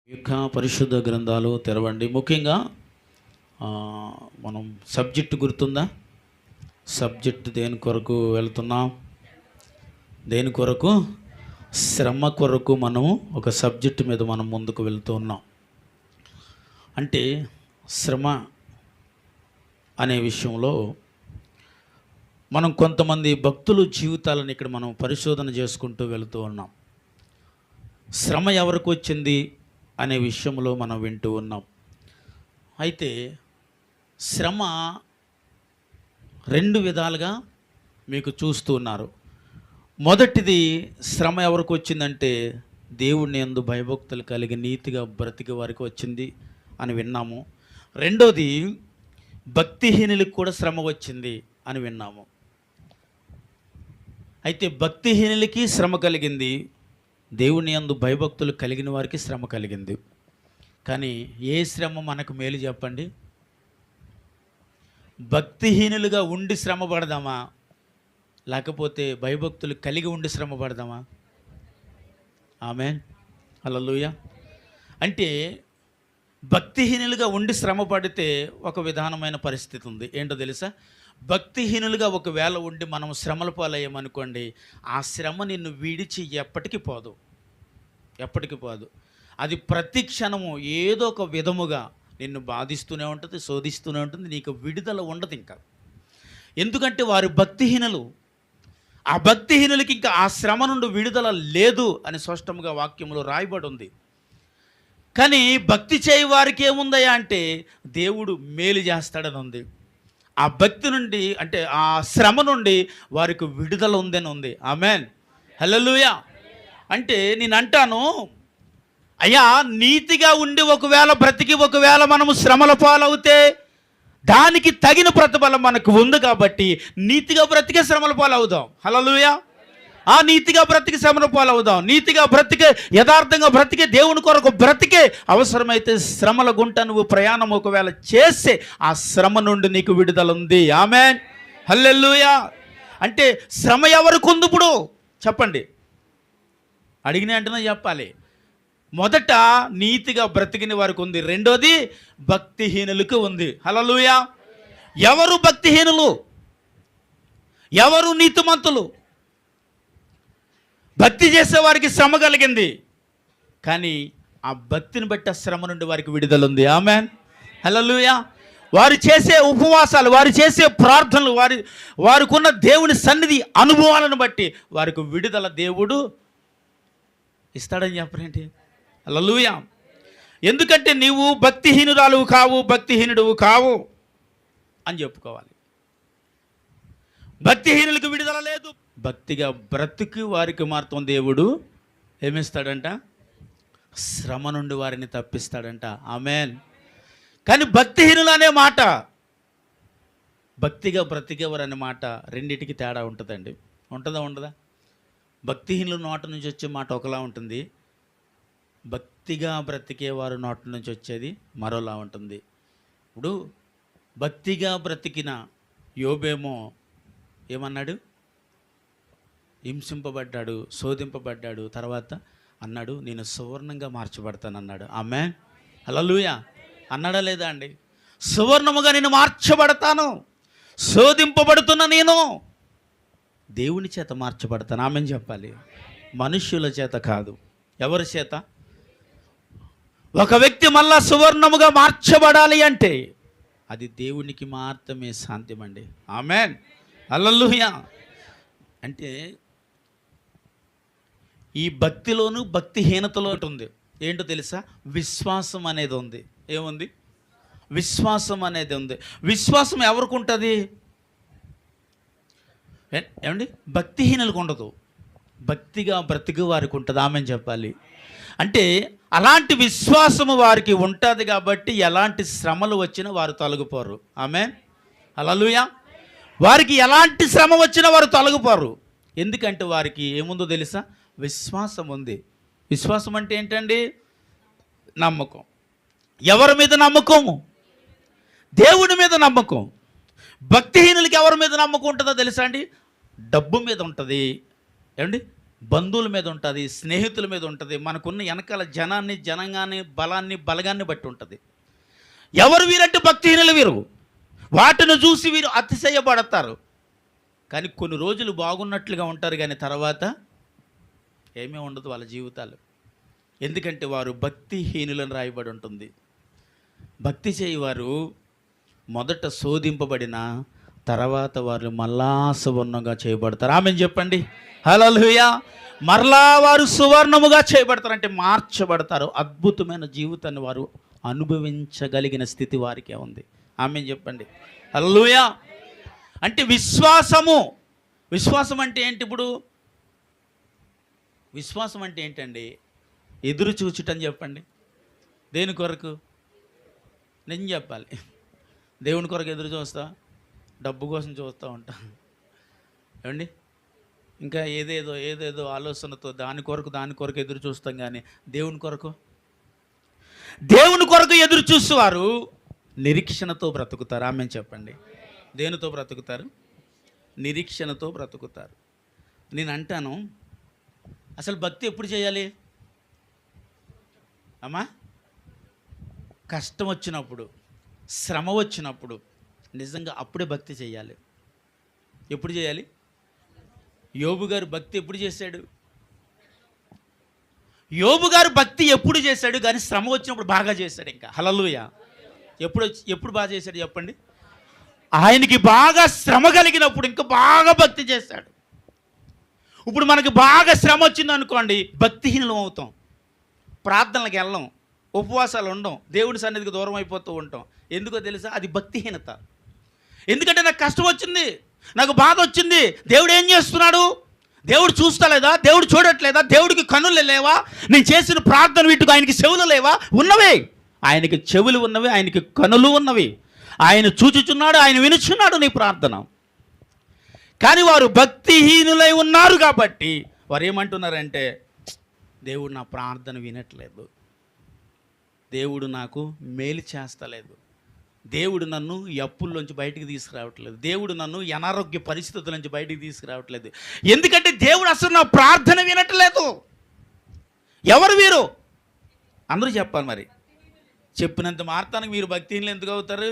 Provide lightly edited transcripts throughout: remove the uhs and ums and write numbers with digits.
యొక్క పరిశుద్ధ గ్రంథాలు తెరవండి. ముఖ్యంగా మనం సబ్జెక్టు గుర్తుందా? సబ్జెక్టు దేని కొరకు వెళ్తున్నాం? దేని కొరకు? శ్రమ కొరకు మనము ఒక సబ్జెక్టు మీద మనం ముందుకు వెళ్తూ ఉన్నాం. అంటే శ్రమ అనే విషయంలో మనం కొంతమంది భక్తుల జీవితాలను ఇక్కడ మనం పరిశోధన చేసుకుంటూ వెళుతూ ఉన్నాం. శ్రమ ఎవరికి వచ్చింది అనే విషయంలో మనం వింటూ ఉన్నాం. అయితే శ్రమ రెండు విధాలుగా మీకు చూస్తూ ఉన్నారు. మొదటిది శ్రమ ఎవరికి వచ్చిందంటే దేవుని యందు భయభక్తులు కలిగి నీతిగా బ్రతికే వారికి వచ్చింది అని విన్నాము. రెండోది భక్తిహీనులకు కూడా శ్రమ వచ్చింది అని విన్నాము. అయితే భక్తిహీనులకి శ్రమ కలిగింది, దేవుని యందు భయభక్తులు కలిగిన వారికి శ్రమ కలిగింది. కానీ ఏ శ్రమ మనకు మేలు చెప్పండి? భక్తిహీనులుగా ఉండి శ్రమ పడదామా, లేకపోతే భయభక్తులు కలిగి ఉండి శ్రమ పడదామా? ఆమేన్, హల్లెలూయా. అంటే భక్తిహీనులుగా ఉండి శ్రమ పడితే ఒక విధానమైన పరిస్థితి ఉంది. ఏంటో తెలుసా? భక్తిహీనులుగా ఒకవేళ ఉండి మనం శ్రమల పాలయ్యామనుకోండి, ఆ శ్రమ నిన్ను విడిచి ఎప్పటికీ పోదు, ఎప్పటికీ పోదు. అది ప్రతి క్షణము ఏదో ఒక విధముగా నిన్ను బాధిస్తూనే ఉంటుంది, శోధిస్తూనే ఉంటుంది. నీకు విడుదల ఉండదు ఇంకా. ఎందుకంటే వారు భక్తిహీనులు. ఆ భక్తిహీనులకి ఇంకా ఆ శ్రమ నుండి విడుదల లేదు అని స్పష్టంగా వాక్యంలో రాయబడి ఉంది. కానీ భక్తి చేయి వారికి ఏముందయ్యా అంటే దేవుడు మేలు చేస్తాడని ఉంది. ఆ భక్తి నుండి అంటే ఆ శ్రమ నుండి వారికి విడుదల ఉందని ఉంది. ఆమేన్, హల్లెలూయా. అంటే నేను అంటాను, అయ్యా నీతిగా ఉండి ఒకవేళ బ్రతికి ఒకవేళ మనము శ్రమల పాలవుతే దానికి తగిన ప్రతిఫలం మనకు ఉంది. కాబట్టి నీతిగా బ్రతికే శ్రమల పాలవుదాం. హల్లెలూయా. ఆ నీతిగా బ్రతికి శ్రమల పాలవుదాం. నీతిగా బ్రతికే, యథార్థంగా బ్రతికే, దేవుని కొరకు బ్రతికే. అవసరమైతే శ్రమల గుంట నువ్వు ప్రయాణం ఒకవేళ చేస్తే ఆ శ్రమ నుండి నీకు విడుదల ఉంది. ఆమేన్, హల్లెలూయా. అంటే శ్రమ ఎవరికి ఉంది ఇప్పుడు చెప్పండి? అడిగిన వెంటనే చెప్పాలి. మొదట నీతిగా బ్రతికిన వారికి ఉంది, రెండోది భక్తిహీనులకు ఉంది. హల్లెలూయా. ఎవరు భక్తిహీనులు, ఎవరు నీతిమంతులు? భక్తి చేసే వారికి శ్రమ కలిగింది, కానీ ఆ భక్తిని బట్టి ఆ శ్రమ నుండి వారికి విడుదల ఉంది. ఆమేన్, హల్లెలూయా. వారు చేసే ఉపవాసాలు, వారు చేసే ప్రార్థనలు, వారికి ఉన్న దేవుని సన్నిధి అనుభవాలను బట్టి వారికి విడుదల దేవుడు ఇస్తాడని చెప్పరేంటి? హల్లెలూయా. ఎందుకంటే నీవు భక్తిహీనురాలు కావు, భక్తిహీనుడువు కావు అని చెప్పుకోవాలి. భక్తిహీనులకు విడుదల లేదు. భక్తిగా బ్రతికి వారికి మాత్రం దేవుడు ఏమిస్తాడంట? శ్రమ నుండి వారిని తప్పిస్తాడంట. ఆమేన్. కానీ భక్తిహీనులు అనే మాట, భక్తిగా బ్రతికేవారు అనే మాట రెండింటికి తేడా ఉంటుందండి. ఉంటుందా ఉండదా? భక్తిహీనుల నోట నుంచి వచ్చే మాట ఒకలా ఉంటుంది, భక్తిగా బ్రతికేవారు నోట నుంచి వచ్చేది మరోలా ఉంటుంది. ఇప్పుడు భక్తిగా బ్రతికిన యోబేమో ఏమన్నాడు? హింసింపబడ్డాడు, శోధింపబడ్డాడు, తర్వాత అన్నాడు నేను సువర్ణంగా మార్చబడతాను అన్నాడు. ఆమేన్, హల్లెలూయా. అన్నాడా లేదా అండి? సువర్ణముగా నేను మార్చబడతాను, శోధింపబడుతున్న నేను దేవుని చేత మార్చబడతాను. ఆమేన్ చెప్పాలి. మనుష్యుల చేత కాదు. ఎవరి చేత? ఒక వ్యక్తి మళ్ళా సువర్ణముగా మార్చబడాలి అంటే అది దేవునికి మాత్రమే సాధ్యమండి. ఆమేన్, హల్లెలూయా. అంటే ఈ భక్తిలోను భక్తిహీనతలో ఉంది. ఏంటో తెలుసా? విశ్వాసం అనేది ఉంది. ఏముంది? విశ్వాసం అనేది ఉంది. విశ్వాసం ఎవరికి ఉంటుంది? ఏమండి? భక్తిహీనులకు ఉండదు, భక్తిగా బ్రతికి వారికి ఉంటుంది. ఆమేన్ చెప్పాలి. అంటే అలాంటి విశ్వాసము వారికి ఉంటుంది కాబట్టి ఎలాంటి శ్రమలు వచ్చినా వారు తొలగిపోరు. ఆమేన్, హల్లెలూయా. వారికి ఎలాంటి శ్రమ వచ్చినా వారు తొలగిపోరు. ఎందుకంటే వారికి ఏముందో తెలుసా? విశ్వాసం ఉంది. విశ్వాసం అంటే ఏంటండి? నమ్మకం. ఎవరి మీద నమ్మకము? దేవుని మీద నమ్మకం. భక్తిహీనులకి ఎవరి మీద నమ్మకం ఉంటుందో తెలుసా అండి? డబ్బు మీద ఉంటుంది, ఏమండి? బంధువుల మీద ఉంటుంది, స్నేహితుల మీద ఉంటుంది, మనకున్న వెనకాల జనంగాన్ని బలగాన్ని బట్టి ఉంటుంది. ఎవరు వీరంటే భక్తిహీనులు వీరు. వాటిని చూసి వీరు అతిశయపడతారు. కానీ కొన్ని రోజులు బాగున్నట్లుగా ఉంటారు, కానీ తర్వాత ఏమీ ఉండదు వాళ్ళ జీవితాలు. ఎందుకంటే వారు భక్తిహీనులను రాయబడి ఉంటుంది. భక్తి చేయవారు మొదట శోధింపబడిన తర్వాత వారు మళ్ళా సువర్ణంగా చేయబడతారు. ఆమెను చెప్పండి హల్లెలూయా. మరలా వారు సువర్ణముగా చేయబడతారు, అంటే మార్చబడతారు. అద్భుతమైన జీవితాన్ని వారు అనుభవించగలిగిన స్థితి వారికే ఉంది. ఆమెను చెప్పండి హల్లెలూయా. అంటే విశ్వాసం అంటే ఏంటి? ఇప్పుడు విశ్వాసం అంటే ఏంటండి? ఎదురు చూచుటని చెప్పండి. దేని కొరకు? నేను చెప్పాలి. దేవుని కొరకు ఎదురు చూస్తా, డబ్బు కోసం చూస్తూ ఉంటా ఏమండి, ఇంకా ఏదేదో ఆలోచనతో దాని కొరకు ఎదురు చూస్తాం. కానీ దేవుని కొరకు ఎదురు చూసేవారు నిరీక్షణతో బ్రతుకుతారు. ఆమె చెప్పండి. దేనితో బ్రతుకుతారు? నిరీక్షణతో బ్రతుకుతారు. నేను అంటాను, అసలు భక్తి ఎప్పుడు చేయాలి అమ్మా? కష్టం వచ్చినప్పుడు, శ్రమ వచ్చినప్పుడు, నిజంగా అప్పుడే భక్తి చేయాలి. ఎప్పుడు చేయాలి? యోబు గారు భక్తి ఎప్పుడు చేశాడు? యోబు గారు భక్తి ఎప్పుడు చేశాడు? కానీ శ్రమ వచ్చినప్పుడు బాగా చేశాడు. ఇంకా హల్లెలూయా. ఎప్పుడు బాగా చేశాడు చెప్పండి? ఆయనకి బాగా శ్రమ కలిగినప్పుడు ఇంకా బాగా భక్తి చేశాడు. ఇప్పుడు మనకి బాగా శ్రమ వచ్చింది అనుకోండి, భక్తిహీనులం అవుతాం. ప్రార్థనలకు వెళ్ళం, ఉపవాసాలు ఉండం, దేవుడి సన్నిధికి దూరం అయిపోతూ ఉంటాం. ఎందుకో తెలుసా? అది భక్తిహీనత. ఎందుకంటే నాకు కష్టం వచ్చింది, నాకు బాధ వచ్చింది, దేవుడు ఏం చేస్తున్నాడు? దేవుడు చూస్తలేదా? దేవుడు చూడట్లేదా? దేవుడికి కనులు లేవా? నేను చేసిన ప్రార్థన వీటికి ఆయనకి చెవులు లేవా? ఉన్నవే. ఆయనకి చెవులు ఉన్నవి, ఆయనకి కనులు ఉన్నవి. ఆయన చూచుచున్నాడు, ఆయన వినుచున్నాడు నీ ప్రార్థన. కానీ వారు భక్తిహీనులై ఉన్నారు కాబట్టి వారు ఏమంటున్నారంటే, దేవుడు నా ప్రార్థన వినట్లేదు, దేవుడు నాకు మేలు చేస్తలేదు, దేవుడు నన్ను అప్పుల్లోంచి బయటికి తీసుకురావట్లేదు, దేవుడు నన్ను అనారోగ్య పరిస్థితుల నుంచి బయటికి తీసుకురావట్లేదు. ఎందుకంటే దేవుడు అసలు నా ప్రార్థన వినట్లేదు. ఎవరు వీరు? అందరూ చెప్పాలి. మరి చెప్పినంత మాత్రానికి మీరు భక్తిహీనులు ఎందుకు అవుతారు?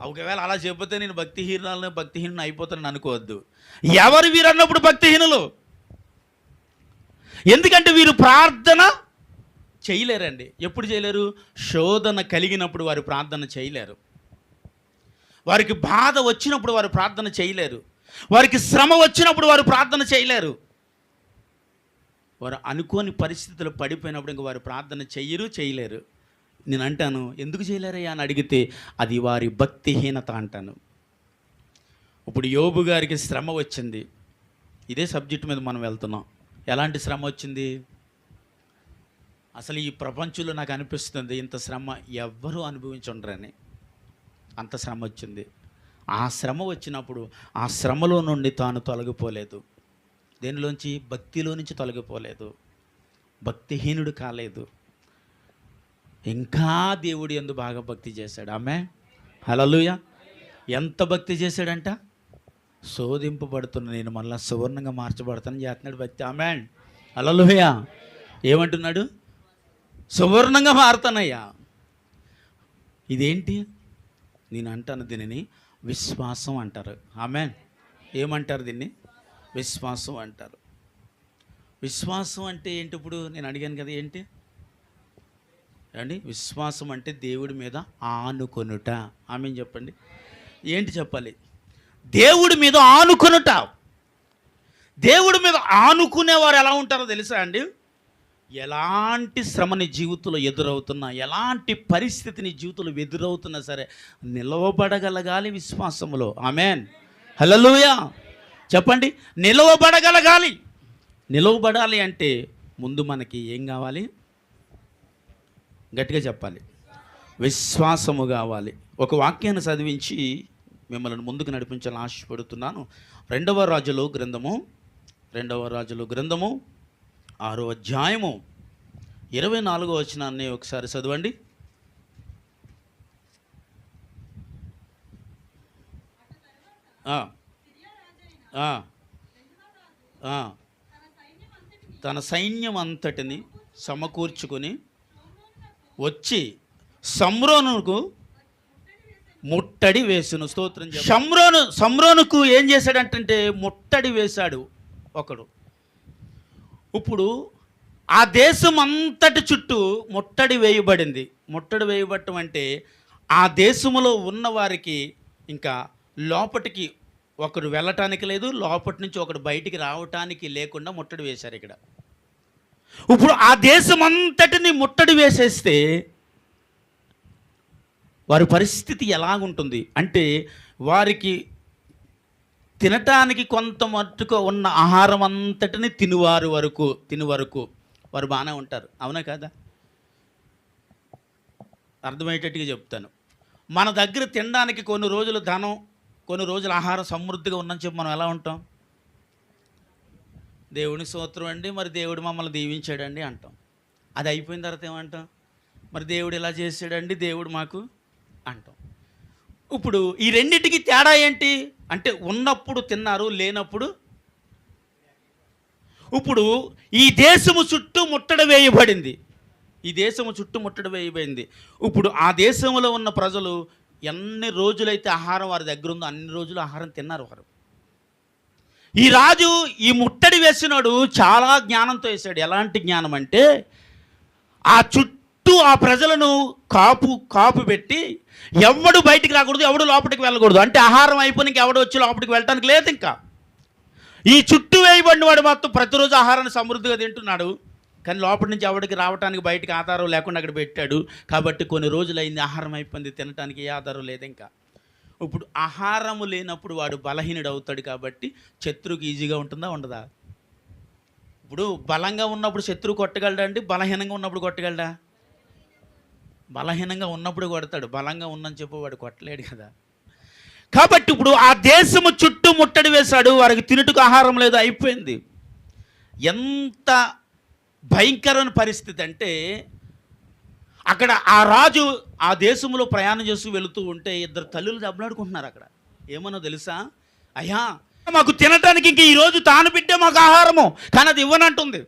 ఒకవేళ అలా చెప్పితే నేను భక్తిహీనుని అయిపోతానని అనుకోవద్దు. ఎవరు వీరు అన్నప్పుడు భక్తిహీనులు? ఎందుకంటే వీరు ప్రార్థన చేయలేరండి. ఎప్పుడు చేయలేరు? శోధన కలిగినప్పుడు వారు ప్రార్థన చేయలేరు. వారికి బాధ వచ్చినప్పుడు వారు ప్రార్థన చేయలేరు. వారికి శ్రమ వచ్చినప్పుడు వారు ప్రార్థన చేయలేరు. వారు అనుకోని పరిస్థితులు పడిపోయినప్పుడు ఇంకా వారు ప్రార్థన చేయలేరు. నేను అంటాను, ఎందుకు చేయలేరయ్యా అని అడిగితే అది వారి భక్తిహీనత అంటాను. ఇప్పుడు యోబు గారికి శ్రమ వచ్చింది. ఇదే సబ్జెక్ట్ మీద మనం వెళ్తున్నాం. ఎలాంటి శ్రమ వచ్చింది? అసలు ఈ ప్రపంచంలో నాకు అనిపిస్తుంది ఇంత శ్రమ ఎవ్వరూ అనుభవించుండరని. అంత శ్రమ వచ్చింది. ఆ శ్రమ వచ్చినప్పుడు ఆ శ్రమలో నుండి తాను తొలగిపోలేదు. దేనిలోంచి? భక్తిలో నుంచి తొలగిపోలేదు. భక్తిహీనుడు కాలేదు. ఇంకా దేవుడి యందు బాగా భక్తి చేశాడు. ఆమె హల్లెలూయా. ఎంత భక్తి చేశాడంట? శోధింపబడుతున్న నేను మళ్ళీ సువర్ణంగా మార్చబడతానని చేస్తున్నాడు భక్తి. ఆమె హల్లెలూయా. ఏమంటున్నాడు? సువర్ణంగా మారుతానయ్యా. ఇదేంటి? నేను అంటాను, దీనిని విశ్వాసం అంటారు. ఆమె ఏమంటారు? దీన్ని విశ్వాసం అంటారు. విశ్వాసం అంటే ఏంటి? ఇప్పుడు నేను అడిగాను కదా, ఏంటి అండి? విశ్వాసం అంటే దేవుడి మీద ఆనుకొనుట. ఆమె చెప్పండి. ఏంటి చెప్పాలి? దేవుడి మీద ఆనుకొనుట. దేవుడి మీద ఆనుకునేవారు ఎలా ఉంటారో తెలుసా అండి? ఎలాంటి శ్రమ నీ జీవితంలో ఎదురవుతున్నా, ఎలాంటి పరిస్థితి నీ జీవితంలో ఎదురవుతున్నా సరే నిలవబడగలగాలి విశ్వాసములో. Amen hallelujah. చెప్పండి, నిలవబడగలగాలి. నిలవబడాలి అంటే ముందు మనకి ఏం కావాలి? గట్టిగా చెప్పాలి, విశ్వాసము కావాలి. ఒక వాక్యాన్ని చదివించి మిమ్మల్ని ముందుకు నడిపించాలని ఆశపడుతున్నాను. రెండవ రాజుల గ్రంథము 6వ అధ్యాయము 24వ వచనాన్ని ఒకసారి చదవండి. తన సైన్యం అంతటిని సమకూర్చుకొని వచ్చి షమ్రోనుకు ముట్టడి వేసును. స్తోత్రం. షమ్రోనుకు ఏం చేశాడంటే ముట్టడి వేశాడు ఒకడు. ఇప్పుడు ఆ దేశం అంతటి చుట్టూ ముట్టడి వేయబడింది. ముట్టడి వేయబడటం అంటే ఆ దేశంలో ఉన్న వారికి ఇంకా లోపటికి ఒకడు వెళ్ళటానికి లేదు, లోపటి నుంచి ఒకడు బయటికి రావటానికి లేకుండా ముట్టడి వేశారు ఇక్కడ. ఇప్పుడు ఆ దేశం అంతటిని ముట్టడి వేసేస్తే వారి పరిస్థితి ఎలాగుంటుంది అంటే, వారికి తినటానికి కొంత మట్టుకు ఉన్న ఆహారం అంతటిని తిని వరకు వారు బాగానే ఉంటారు. అవునా కాదా? అర్థమయ్యేటట్టుగా చెప్తాను. మన దగ్గర తినడానికి కొన్ని రోజులు ధనం, కొన్ని రోజులు ఆహారం సమృద్ధిగా ఉందని చెప్పి మనం ఎలా ఉంటాం? దేవుని స్తోత్రం అండి, మరి దేవుడు మమ్మల్ని దీవించాడండి అంటాం. అది అయిపోయిన తర్వాత ఏమంటాం? మరి దేవుడు ఇలా చేశాడండి, దేవుడు మాకు అంటాం. ఇప్పుడు ఈ రెండింటికి తేడా ఏంటి అంటే, ఉన్నప్పుడు తిన్నారు, లేనప్పుడు. ఇప్పుడు ఈ దేశము చుట్టూ ముట్టడి వేయబడింది. ఇప్పుడు ఆ దేశంలో ఉన్న ప్రజలు ఎన్ని రోజులైతే ఆహారం వారి దగ్గర ఉందో అన్ని రోజులు ఆహారం తిన్నారు వారు. ఈ రాజు ఈ ముట్టడి వేసినాడు చాలా జ్ఞానంతో వేశాడు. ఎలాంటి జ్ఞానం అంటే, ఆ చుట్టూ ఆ ప్రజలను కాపు పెట్టి ఎవడు బయటికి రాకూడదు, ఎవడు లోపలికి వెళ్ళకూడదు. అంటే ఆహారం అయిపోయినాక ఎవడు వచ్చి లోపలికి వెళ్ళటానికి లేదు. ఇంకా ఈ చుట్టూ వేయబడిన వాడు మాత్రం ప్రతిరోజు ఆహారాన్ని సమృద్ధిగా తింటున్నాడు, కానీ లోపలి నుంచి ఎవడికి రావడానికి బయటికి ఆధారం లేకుండా అక్కడ పెట్టాడు. కాబట్టి కొన్ని రోజులు అయింది, ఆహారం అయిపోయింది, తినడానికి ఏ ఆధారం లేదు ఇంకా. ఇప్పుడు ఆహారము లేనప్పుడు వాడు బలహీనుడు అవుతాడు. కాబట్టి శత్రువుకి ఈజీగా ఉంటుందా, ఉండదా? ఇప్పుడు బలంగా ఉన్నప్పుడు శత్రువు కొట్టగలడా అండి? బలహీనంగా ఉన్నప్పుడు కొట్టగలడా? బలహీనంగా ఉన్నప్పుడు కొడతాడు, బలంగా ఉందని చెప్పి వాడు కొట్టలేడు కదా. కాబట్టి ఇప్పుడు ఆ దేశము చుట్టూ ముట్టడి వేశాడు, వారికి తినుటకు ఆహారం లేదు, అయిపోయింది. ఎంత భయంకరమైన పరిస్థితి అంటే, అక్కడ ఆ రాజు ఆ దేశంలో ప్రయాణం చేస్తూ వెళుతూ ఉంటే ఇద్దరు తల్లులు దెబ్బలాడుకుంటున్నారు అక్కడ. ఏమన్నా తెలుసా? అయ్యా, మాకు తినటానికి ఇంక ఈరోజు తాను బిడ్డే మాకు ఆహారము, కానీ అది ఇవ్వనంటుంది.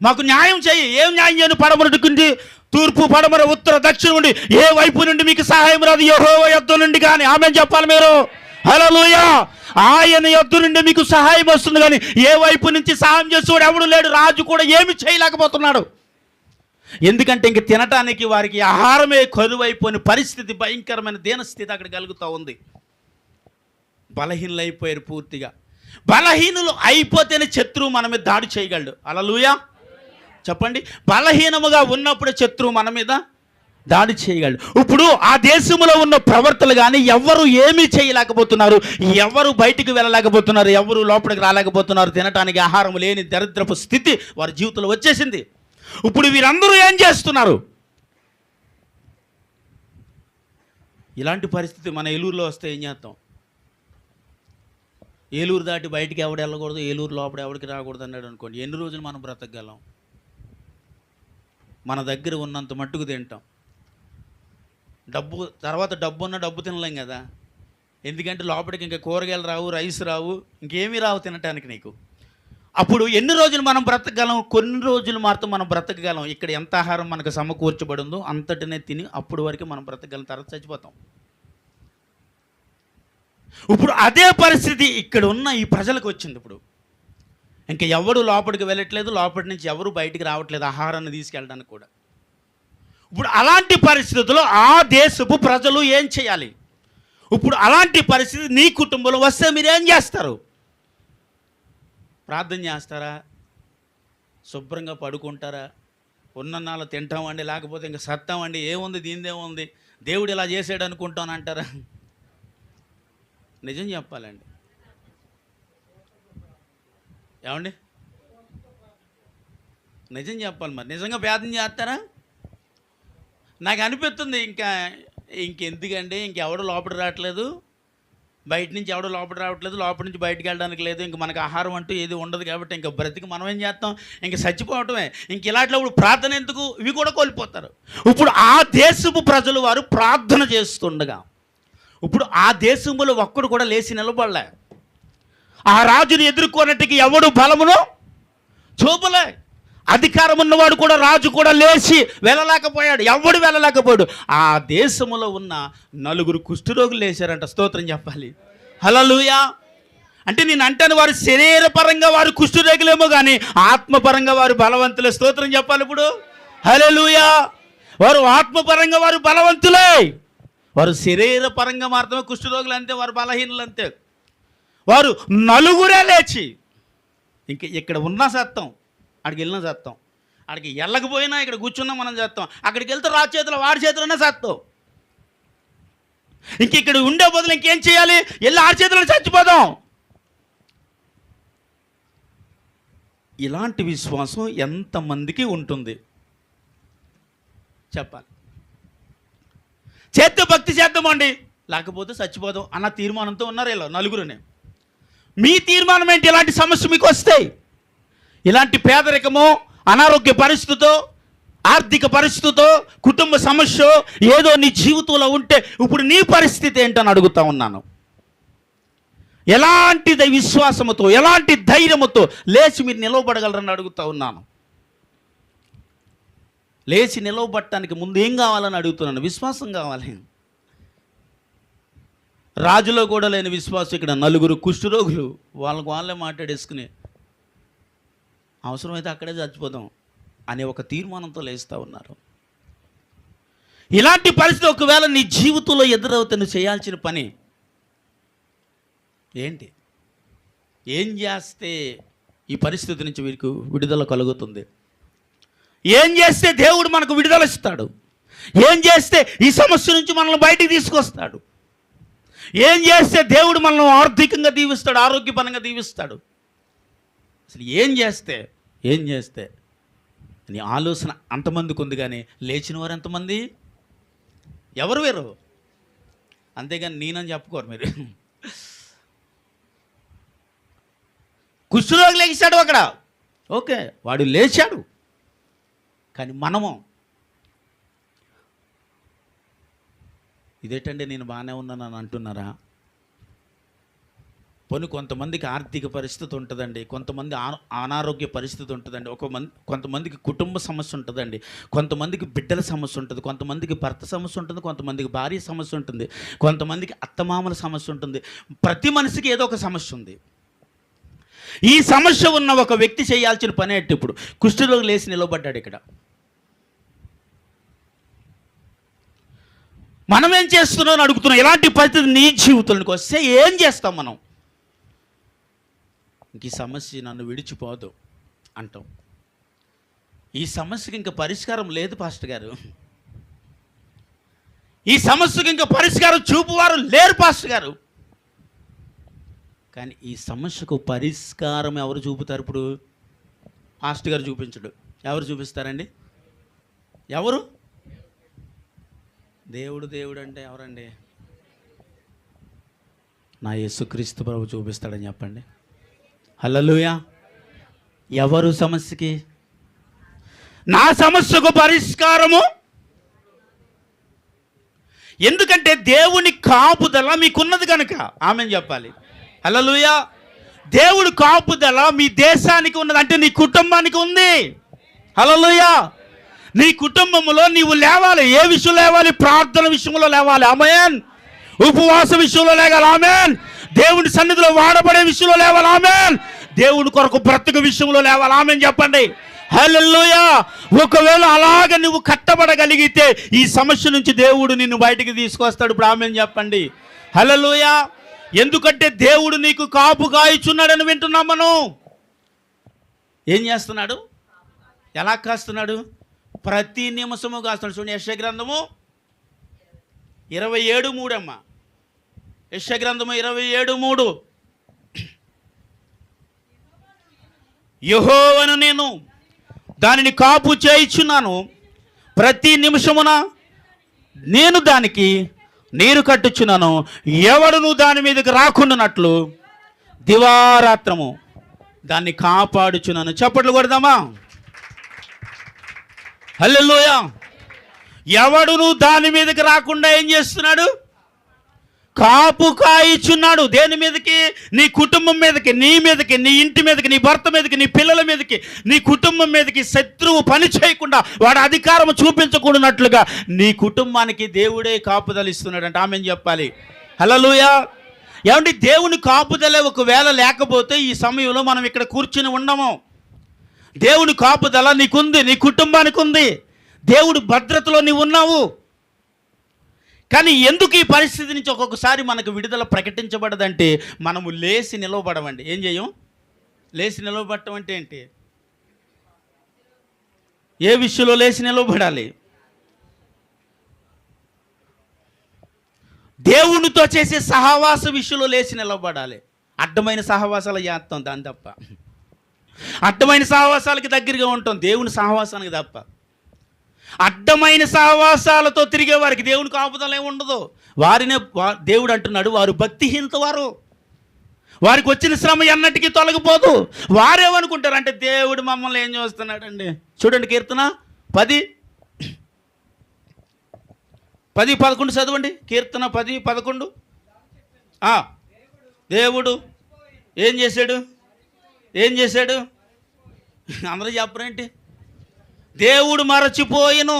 మాకు న్యాయం చేయి. ఏం న్యాయం చేయను? పడమరటి తూర్పు, పడమర, ఉత్తర, దక్షిణం నుండి ఏ వైపు నుండి మీకు సహాయం రాదు, యెహోవా యొద్ద నుండి కానీ. ఆమేన్ చెప్పాలి మీరు. హల్లెలూయా. ఆయన యొద్ద నుండి మీకు సహాయం వస్తుంది, కానీ ఏ వైపు నుంచి సహాయం చేసేవాడు ఎవడు లేడు. రాజు కూడా ఏమి చేయలేకపోతున్నాడు. ఎందుకంటే ఇంక తినటానికి వారికి ఆహారమే కరువైపోయిన పరిస్థితి, భయంకరమైన దీనస్థితి అక్కడ కలుగుతూ ఉంది. బలహీనులు అయిపోయారు పూర్తిగా. బలహీనులు అయిపోతేనే శత్రువు మన మీద దాడి చేయగలడు. హల్లెలూయా చెప్పండి. బలహీనముగా ఉన్నప్పుడు శత్రువు మన మీద దాడి చేయగలడు. ఇప్పుడు ఆ దేశంలో ఉన్న ప్రవర్తలు కానీ ఎవరు ఏమీ చేయలేకపోతున్నారు, ఎవరు బయటికి వెళ్ళలేకపోతున్నారు, ఎవరు లోపలికి రాలేకపోతున్నారు. తినటానికి ఆహారం లేని దరిద్రపు స్థితి వారి జీవితంలో వచ్చేసింది. ఇప్పుడు వీరందరూ ఏం చేస్తున్నారు? ఇలాంటి పరిస్థితి మన ఏలూరులో వస్తే ఏం చేస్తాం? ఏలూరు దాటి బయటికి ఎవడు వెళ్ళకూడదు, ఏలూరు లోపల ఎవరికి రాకూడదు అన్నాడు అనుకోండి, ఎన్ని రోజులు మనం బ్రతకగలం? మన దగ్గర ఉన్నంత మట్టుకు తింటాం. డబ్బు ఉన్న డబ్బు తినలేం కదా. ఎందుకంటే లోపలికి ఇంకా కూరగాయలు రావు, రైస్ రావు, ఇంకేమీ రావు తినటానికి నీకు. అప్పుడు ఎన్ని రోజులు మనం బ్రతకగలం? కొన్ని రోజులు మాత్రం మనం బ్రతకగలం. ఇక్కడ ఎంత ఆహారం మనకు సమకూర్చబడిందో అంతటినే తిని అప్పుడు వరకు మనం బ్రతకగలం, తర్వాత చచ్చిపోతాం. ఇప్పుడు అదే పరిస్థితి ఇక్కడ ఉన్న ఈ ప్రజలకు వచ్చింది. ఇప్పుడు ఇంకా ఎవడు లోపలికి వెళ్ళట్లేదు, లోపలి నుంచి ఎవరు బయటికి రావట్లేదు ఆహారాన్ని తీసుకెళ్ళడానికి కూడా. ఇప్పుడు అలాంటి పరిస్థితుల్లో ఆ దేశపు ప్రజలు ఏం చేయాలి? ఇప్పుడు అలాంటి పరిస్థితి నీ కుటుంబంలో వస్తే మీరేం చేస్తారు? ప్రార్థన చేస్తారా? శుభ్రంగా పడుకుంటారా? ఉన్నన్నాళ్ళు తింటామండి, లేకపోతే ఇంకా సత్తామండి, ఏముంది దీనిదేముంది, దేవుడు ఇలా చేసాడు అనుకుంటానంటారా? నిజం చెప్పాలండి. ఏమండి? నిజం చెప్పాలి. మరి నిజంగా ప్రార్థన చేస్తారా? నాకు అనిపిస్తుంది ఇంకెందుకండి, ఇంకెవడు లోపలికి రావట్లేదు, బయట నుంచి ఎవడో లోపలికి రావట్లేదు, లోపలి నుంచి బయటికి వెళ్ళడానికి లేదు, ఇంక మనకు ఆహారం అంటూ ఏది ఉండదు, కాబట్టి ఇంకా బ్రతికి మనం ఏం చేస్తాం? ఇంక చచ్చిపోవటమే. ఇంక ఇలాంటిప్పుడు ప్రార్థన ఎందుకు? ఇవి కూడా కోల్పోతారు. ఇప్పుడు ఆ దేశపు ప్రజలు వారు ప్రార్థన చేస్తుండగా ఇప్పుడు ఆ దేశంలో ఒక్కడు కూడా లేచి నిలబడలే. ఆ రాజుని ఎదుర్కొన్నట్టుకి ఎవడు బలమును చూపలే. అధికారం ఉన్నవాడు కూడా, రాజు కూడా లేచి వెళ్ళలేకపోయాడు, ఎవడు వెళ్ళలేకపోయాడు. ఆ దేశంలో ఉన్న 4 కుష్ఠరోగులు లేచారంట. స్తోత్రం చెప్పాలి. హల్లెలూయా. అంటే నేను అంటాను, వారు శరీరపరంగా వారు కుష్ఠరోగులేమో కానీ ఆత్మపరంగా వారు బలవంతులే. స్తోత్రం చెప్పాలి ఇప్పుడు. హల్లెలూయా. వారు ఆత్మపరంగా వారు బలవంతులే. వారు శరీరపరంగా మాత్రమే కుష్ఠరోగులు అంతే, వారు బలహీనులు అంతే. వారు 4 లేచి, ఇంక ఇక్కడ ఉన్న సత్తం, అక్కడికి వెళ్ళిన సత్తం, అక్కడికి వెళ్ళకపోయినా ఇక్కడ కూర్చున్నా మనం చేస్తాం, అక్కడికి వెళ్తే రాజు చేతిలో వాడి చేతిలోనే సత్తం. ఇంక ఇక్కడ ఉండే బదులు ఇంకేం చేయాలి? వెళ్ళి ఆడి చేతిలో చచ్చిపోదాం. ఇలాంటి విశ్వాసం ఎంతమందికి ఉంటుంది చెప్పాలి. చేస్తే భక్తి చేద్దామండి, లేకపోతే చచ్చిపోదాం అన్న తీర్మానంతో ఉన్నారు ఇలా 4. మీ తీర్మానం ఏంటి? ఇలాంటి సమస్య మీకు వస్తాయి, ఇలాంటి పేదరికమో, అనారోగ్య పరిస్థితితో, ఆర్థిక పరిస్థితితో, కుటుంబ సమస్య ఏదో నీ జీవితంలో ఉంటే ఇప్పుడు నీ పరిస్థితి ఏంటని అడుగుతా ఉన్నాను. ఎలాంటి విశ్వాసముతో, ఎలాంటి ధైర్యముతో లేచి మీరు నిలవబడగలరని అడుగుతా ఉన్నాను. లేచి నిలవబడటానికి ముందు ఏం కావాలని అడుగుతున్నాను? విశ్వాసం కావాలి. రాజులో కూడా లేని విశ్వాసం ఇక్కడ 4 కుష్ఠరోగులు వాళ్ళకు వాళ్ళే మాట్లాడేసుకుని అవసరమైతే అక్కడే చచ్చిపోదాం అనే ఒక తీర్మానంతో లేస్తూ ఉన్నారు. ఇలాంటి పరిస్థితి ఒకవేళ నీ జీవితంలో ఎదురవుతే నువ్వు చేయాల్సిన పని ఏంటి? ఏం చేస్తే ఈ పరిస్థితి నుంచి వీరికి విడుదల కలుగుతుంది? ఏం చేస్తే దేవుడు మనకు విడుదల ఇస్తాడు? ఏం చేస్తే ఈ సమస్య నుంచి మనల్ని బయటికి తీసుకొస్తాడు? ఏం చేస్తే దేవుడు మనల్ని ఆర్థికంగా దీవిస్తాడు, ఆరోగ్యపరంగా దీవిస్తాడు? అసలు ఏం చేస్తే నీ ఆలోచన అంతమందికి ఉంది, కానీ లేచిన వారు ఎంతమంది? ఎవరు వేరు? అంతేగాని నేనని చెప్పుకోరు మీరు. కుష్ఠరోగి లేచాడు అక్కడ, ఓకే, వాడు లేచాడు. కానీ మనము ఇదేంటంటే నేను బాగానే ఉన్నానని అంటున్నారా? పోనీ కొంతమందికి ఆర్థిక పరిస్థితి ఉంటుందండి, కొంతమంది అనారోగ్య పరిస్థితి ఉంటుందండి, కొంతమందికి కుటుంబ సమస్య ఉంటుందండి, కొంతమందికి బిడ్డల సమస్య ఉంటుంది, కొంతమందికి భర్త సమస్య ఉంటుంది, కొంతమందికి భార్య సమస్య ఉంటుంది, కొంతమందికి అత్తమామల సమస్య ఉంటుంది. ప్రతి మనిషికి ఏదో ఒక సమస్య ఉంది. ఈ సమస్య ఉన్న ఒక వ్యక్తి చేయాల్సిన పని ఏంటి? ఇప్పుడు కుష్ఠరోగి లేచి నిలబడ్డాడు ఇక్కడ. మనం ఏం చేస్తున్నాం అని అడుగుతున్నాం. ఇలాంటి పరిస్థితి నీ జీవితానికి వస్తే ఏం చేస్తాం మనం? ఇంక ఈ సమస్య నన్ను విడిచిపోదు అంటాం. ఈ సమస్యకి ఇంకా పరిష్కారం లేదు పాస్టర్ గారు, ఈ సమస్యకి ఇంకా పరిష్కారం చూపువారు లేరు పాస్టర్ గారు. కానీ ఈ సమస్యకు పరిష్కారం ఎవరు చూపుతారు? ఇప్పుడు పాస్టర్ గారు చూపించడు, ఎవరు చూపిస్తారండి? ఎవరు? దేవుడు అంటే ఎవరండి? నా యేసుక్రీస్తు ప్రభు చూపిస్తాడని చెప్పండి. హల్లెలూయా. ఎవరు సమస్యకి? నా సమస్యకు పరిష్కారము. ఎందుకంటే దేవుని కాపుదల మీకున్నది కనుక. ఆమెన్ చెప్పాలి. హల్లెలూయా. దేవుడు కాపుదల మీ దేశానికి ఉన్నది, అంటే నీ కుటుంబానికి ఉంది. హల్లెలూయా. నీ కుటుంబంలో నీవు లేవాలి. ఏ విషయంలో లేవాలి? ప్రార్థన విషయంలో లేవాలి. ఆమేన్. ఉపవాస విషయంలో లేవాలి. ఆమేన్. దేవుని సన్నిధిలో వాడబడే విషయంలో లేవాలి. ఆమేన్. దేవుని కొరకు బ్రతుకు విషయంలో లేవాలి. ఆమేన్ చెప్పండి. హల్లెలూయా. ఒకవేళ అలాగ నువ్వు కట్టబడగలిగితే ఈ సమస్య నుంచి దేవుడు నిన్ను బయటికి తీసుకొస్తాడు. ఇప్పుడు ఆమేన్ చెప్పండి. హల్లెలూయా. ఎందుకంటే దేవుడు నీకు కాపు కాయిచున్నాడని వింటున్నాం మనం. ఏం చేస్తున్నాడు? ఎలా కాస్తున్నాడు? ప్రతి నిమిషము కాస్తున్నాడు. చూడండి, యెషయా గ్రంథము 27:3 అమ్మ. యెషయా గ్రంథము 27:3. యెహోవాను నేను దానిని కాపు చేయుచున్నాను, ప్రతి నిమిషమున నేను దానికి నీరు కట్టుచున్నాను, ఎవడును దాని మీదకి రాకుండానట్లు దివారాత్రము దాన్ని కాపాడుచున్నాను. చప్పట్లు కొడదామా? హల్లెలూయా. ఎవడును దాని మీదకి రాకుండా ఏం చేస్తున్నాడు? కాపు కాయిచున్నాడు. దేని మీదకి? నీ కుటుంబం మీదకి, నీ మీదకి, నీ ఇంటి మీదకి, నీ భర్త మీదకి, నీ పిల్లల మీదకి, నీ కుటుంబం మీదకి శత్రువు పని చేయకుండా, వాడు అధికారం చూపించకూడనట్లుగా నీ కుటుంబానికి దేవుడే కాపుదల ఇస్తున్నాడు అంటే ఆమెను చెప్పాలి. హల్లెలూయా. ఏమంటే దేవుని కాపుదల ఒకవేళ లేకపోతే ఈ సమయంలో మనం ఇక్కడ కూర్చుని ఉండము. దేవుని కాపుదల నీకుంది, నీ కుటుంబానికి ఉంది. దేవుడు భద్రతలో నీవు ఉన్నావు. కానీ ఎందుకు ఈ పరిస్థితి నుంచి ఒక్కొక్కసారి మనకు విడుదల ప్రకటించబడదంటే మనము లేచి నిలవబడమండి. ఏం చేయం? లేచి నిలవబడటం అంటే ఏంటి? ఏ విషయంలో లేచి నిలవబడాలి? దేవునితో చేసే సహవాస విషయంలో లేచి నిలవబడాలి. అడ్డమైన సహవాసాలు చేస్తాం దాని తప్ప. అడ్డమైన సహవాసాలకి దగ్గరగా ఉంటాం, దేవుని సహవాసానికి తప్ప. అడ్డమైన సహవాసాలతో తిరిగే వారికి దేవుని కాపుదల ఏమి ఉండదు. వారినే దేవుడు అంటున్నాడు, వారు భక్తిహీనత వారు, వారికి వచ్చిన శ్రమ ఎన్నటికీ తొలగిపోదు. వారేమనుకుంటారు అంటే దేవుడు మమ్మల్ని ఏం చేస్తున్నాడండి. చూడండి కీర్తన 10:11 చదవండి. కీర్తన 10:11. దేవుడు ఏం చేశాడు? అందరూ చెప్పరేంటి? దేవుడు మరచిపోయిను.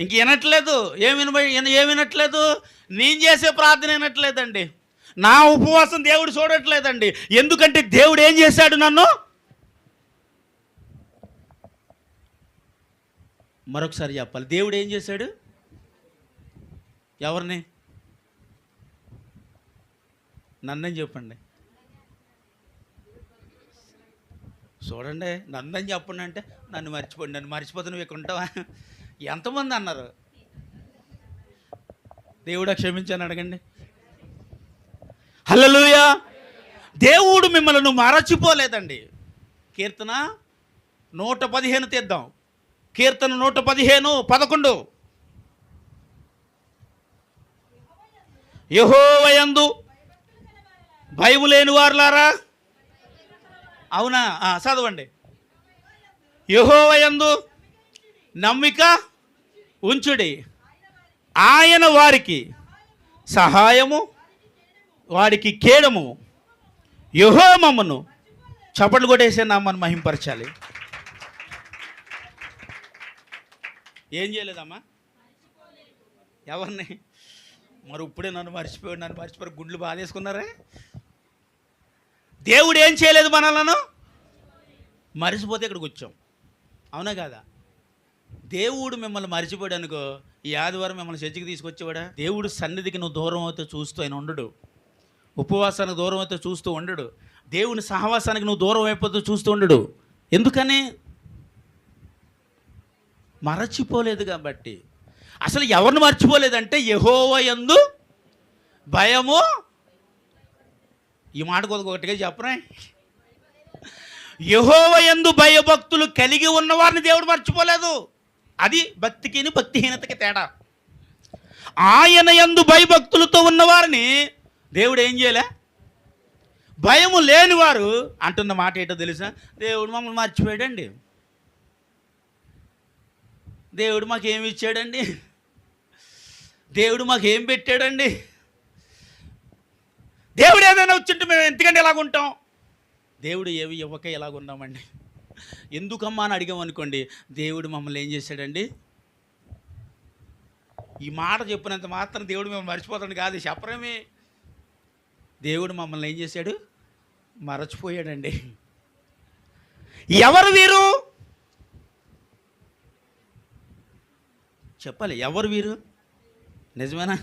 ఇంక వినట్లేదు. ఏం వినట్లేదు? నేను చేసే ప్రార్థన వినట్లేదండి. నా ఉపవాసం దేవుడు చూడట్లేదండి. ఎందుకంటే దేవుడు ఏం చేశాడు? నన్ను మరొకసారి చెప్పాలి. దేవుడు ఏం చేశాడు? ఎవరిని? నన్నని చెప్పండి. చూడండి, నన్నని చెప్పండి అంటే నన్ను మర్చిపోతే నువ్వు ఇక్కడ ఉంటావా? ఎంతమంది అన్నారు? దేవుడా క్షమించాను అడగండి. హల్లెలూయా. దేవుడు మిమ్మల్ని మరచిపోలేదండి. కీర్తన 115 తీద్దాం. కీర్తన 115:11. యెహోవాయందు భయము లేని వారులారా. అవునా? చదవండి. యెహోవాయందు నమ్మిక ఉంచుడి, ఆయన వారికి సహాయము, వాడికి కేడము. యెహోవా మమ్మను చప్పట్లు కొట్టేసే నామని మహింపరచాలి. ఏం చేయలేదమ్మా? ఎవరిని? మరి ఇప్పుడే నన్ను మర్చిపోయి గుండ్లు బాధేసుకున్నారే. దేవుడు ఏం చేయలేదు మనలను? మరిచిపోతే ఇక్కడికి వచ్చాం. అవునా కాదా? దేవుడు మిమ్మల్ని మరిచిపోయాడు అనుకో, ఈ ఆదివారం మిమ్మల్ని చర్చికి తీసుకొచ్చేవాడా? దేవుడు సన్నిధికి నువ్వు దూరం అయితే చూస్తూ ఆయన ఉండడు. ఉపవాసానికి దూరం అయితే చూస్తూ ఉండడు. దేవుని సహవాసానికి నువ్వు దూరం అయిపోతూ చూస్తూ ఉండడు. ఎందుకని? మరచిపోలేదు కాబట్టి. అసలు ఎవరిని మర్చిపోలేదంటే యెహోవా యందు భయము. ఈ మాట కొద్దిగా చెప్పరా? యెహోవా యందు భయభక్తులు కలిగి ఉన్నవారిని దేవుడు మర్చిపోలేదు. అది భక్తికి భక్తిహీనతకి తేడా. ఆయన యందు భయభక్తులతో ఉన్నవారిని దేవుడు ఏం చేయలే? భయము లేనివారు అంటున్న మాట ఏంటో తెలుసా? దేవుడు మమ్మల్ని మర్చిపోయాడండి. దేవుడు మాకేమి ఇచ్చాడండి? దేవుడు మాకేం పెట్టాడండి? దేవుడు ఏదైనా వచ్చింటే మేము ఎందుకంటే ఎలాగుంటాం? దేవుడు ఏవి ఇవ్వక ఎలాగున్నామండి. ఎందుకమ్మా అని అడిగామనుకోండి, దేవుడు మమ్మల్ని ఏం చేశాడండి? ఈ మాట చెప్పినంత మాత్రం దేవుడు మేము మర్చిపోతాడు కాదు, చెప్పరేమి. దేవుడు మమ్మల్ని ఏం చేశాడు? మరచిపోయాడండి. ఎవరు వీరు? చెప్పాలి. ఎవరు వీరు? నిజమేనా?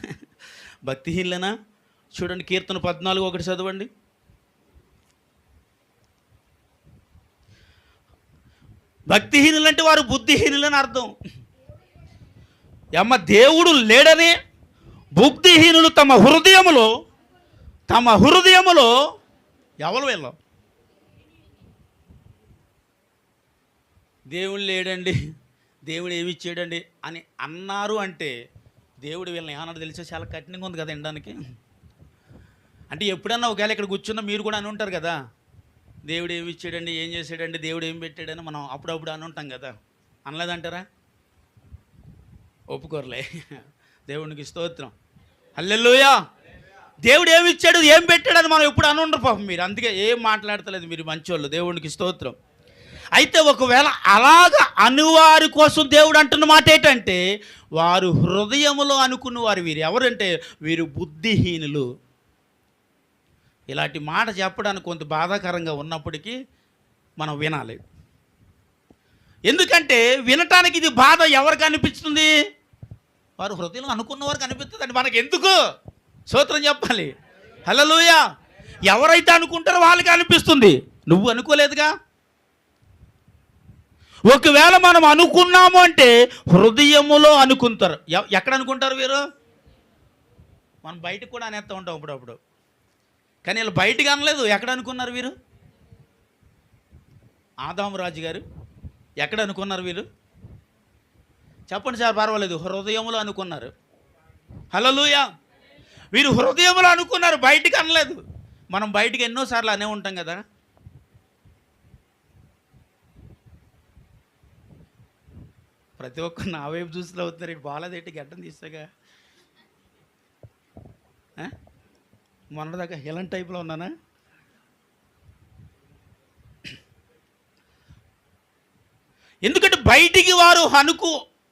భక్తిహీనులేనా? చూడండి కీర్తన 14:1 చదవండి. భక్తిహీనులంటే వారు బుద్ధిహీనులని అర్థం. అమ్మ దేవుడు లేడని బుద్ధిహీనులు తమ హృదయములో ఎవరు వెళ్ళాం? దేవుడు లేడండి, దేవుడు ఏమి ఇచ్చాడండి అని అన్నారు అంటే దేవుడు వీళ్ళని ఏమన్నా తెలిసే చాలా కఠినంగా ఉంది కదా వినడానికి. అంటే ఎప్పుడన్నా ఒకవేళ ఇక్కడ కూర్చున్నా మీరు కూడా అని ఉంటారు కదా, దేవుడు ఏమి ఇచ్చాడండి, ఏం చేశాడండి, దేవుడు ఏం పెట్టాడని మనం అప్పుడప్పుడు అని ఉంటాం కదా. అనలేదంటారా? ఒప్పుకోరలే. దేవునికి స్తోత్రం. హల్లెలూయా. దేవుడు ఏమి ఇచ్చాడు, ఏం పెట్టాడని మనం ఎప్పుడు అనుండరు పాపం. మీరు అందుకే ఏం మాట్లాడతలేదు, మీరు మంచోళ్ళు. దేవునికి స్తోత్రం. అయితే ఒకవేళ అలాగ అనువారి కోసం దేవుడు అంటున్న మాట ఏంటంటే, వారు హృదయములో అనుకున్న వారు వీరు ఎవరంటే వీరు బుద్ధిహీనులు. ఇలాంటి మాట చెప్పడానికి కొంత బాధాకరంగా ఉన్నప్పటికీ మనం వినాలి. ఎందుకంటే వినటానికి ఇది బాధ ఎవరికి అనిపిస్తుంది? వారు హృదయంలో అనుకున్న వారికి అనిపిస్తుంది అండి. మనకి ఎందుకు స్తోత్రం చెప్పాలి. హల్లెలూయా. ఎవరైతే అనుకుంటారో వాళ్ళకి అనిపిస్తుంది, నువ్వు అనుకోలేదుగా. ఒకవేళ మనం అనుకున్నాము అంటే హృదయములో అనుకుంటారు. ఎక్కడ అనుకుంటారు వీరు? మనం బయటకు కూడా అనేస్తూ ఉంటాం అప్పుడప్పుడు, కానీ వీళ్ళు బయటకు అనలేదు. ఎక్కడ అనుకున్నారు వీరు? ఆదాము రాజు గారు ఎక్కడ అనుకున్నారు వీరు? చెప్పండి సార్, పర్వాలేదు. హృదయములో అనుకున్నారు. హల్లెలూయా. వీరు హృదయములో అనుకున్నారు, బయటికి అనలేదు. మనం బయటికి ఎన్నోసార్లు అనే ఉంటాం కదా. ప్రతి ఒక్కరు నా వైపు చూస్తూ అవుతున్నారు. ఇటు బాగాలేదేంటి, గడ్డం తీస్తాగా. మొన్నదాకా ఎలాంటి టైప్లో ఉన్నానా? ఎందుకంటే బయటికి వారు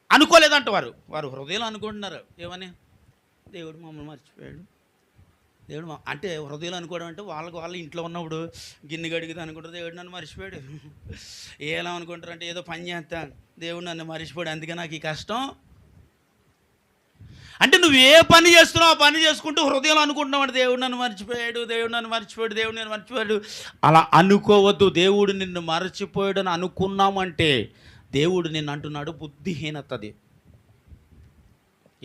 అనుకోలేదంట. వారు హృదయంలో అనుకుంటున్నారు. ఏమని? దేవుడు మమ్మల్ని మర్చిపోయాడు. దేవుడు అంటే హృదయంలో అనుకోవడం అంటే వాళ్ళ ఇంట్లో ఉన్నప్పుడు గిన్నె గడిగితే అనుకుంటారు దేవుడు నన్ను మర్చిపోయాడు. ఎలా అనుకుంటారు అంటే ఏదో పని చేస్తాను, దేవుడు నన్ను మర్చిపోయాడు, అందుకే నాకు ఈ కష్టం. అంటే నువ్వు ఏ పని చేస్తున్నావు ఆ పని చేసుకుంటూ హృదయంలో అనుకుంటున్నావు అంటే దేవుడు నన్ను మర్చిపోయాడు, దేవుడు నన్ను మర్చిపోయాడు, దేవుడు నన్ను మర్చిపోయాడు. అలా అనుకోవద్దు. దేవుడు నిన్ను మర్చిపోయాడు అని అనుకున్నామంటే దేవుడు నిన్ను అంటున్నాడు బుద్ధిహీనతది.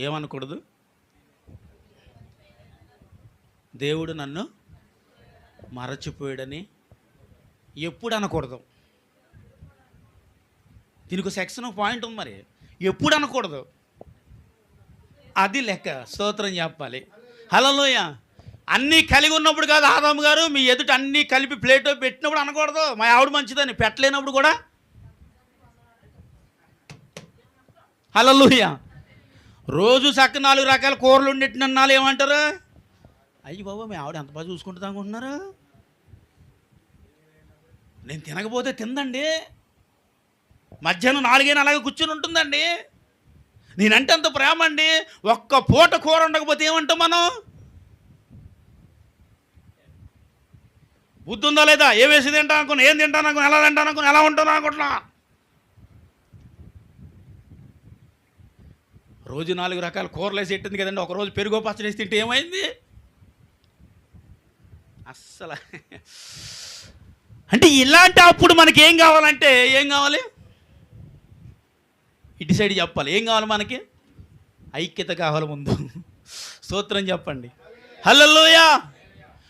ఏమనకూడదు? దేవుడు నన్ను మరచిపోయాడని ఎప్పుడు అనకూడదు. దీనికి సెక్షన్ పాయింట్ ఉంది. మరి ఎప్పుడు అనకూడదు, అది లెక్క. స్తోత్రం చెప్పాలి. హల్లెలూయా. అన్నీ కలిగి ఉన్నప్పుడు కాదు. ఆదాము గారు మీ ఎదుట అన్నీ కలిపి ప్లేటో పెట్టినప్పుడు అనకూడదు మా ఆవిడ మంచిదని. పెట్టలేనప్పుడు కూడా. హల్లెలూయా. రోజు చక్క 4 రకాల కూరలు ఉండేట్టున్నాళ్ళు ఏమంటారు? అయ్యి బాబా మీ ఆవిడ ఎంత బాగా చూసుకుంటుంది అనుకుంటున్నారు. నేను తినకపోతే తిందండి, మధ్యాహ్నం 4 అలాగే కూర్చొని ఉంటుందండి, నేనంటే అంత ప్రేమ అండి. ఒక్క పూట కూర ఉండకపోతే ఏమంటాం మనం? బుద్ధి ఉందా లేదా? ఏ వేసి తింటాను అనుకున్నా, ఏం తింటాను అనుకున్నా, ఎలా తింటాను అనుకున్నా, ఎలా ఉంటాను అనుకుంటున్నా. రోజు 4 రకాల కూరలు వేసి పెట్టింది కదండి. ఒకరోజు పెరుగో పచ్చడి వేసి తింటే ఏమైంది? అస్సలు అంటే ఇలాంటి అప్పుడు మనకి ఏం కావాలంటే ఏం కావాలి? ఇటు సైడ్ చెప్పాలి. ఏం కావాలి మనకి? ఐక్యత కావాలి ముందు. స్తోత్రం చెప్పండి. హల్లెలూయా.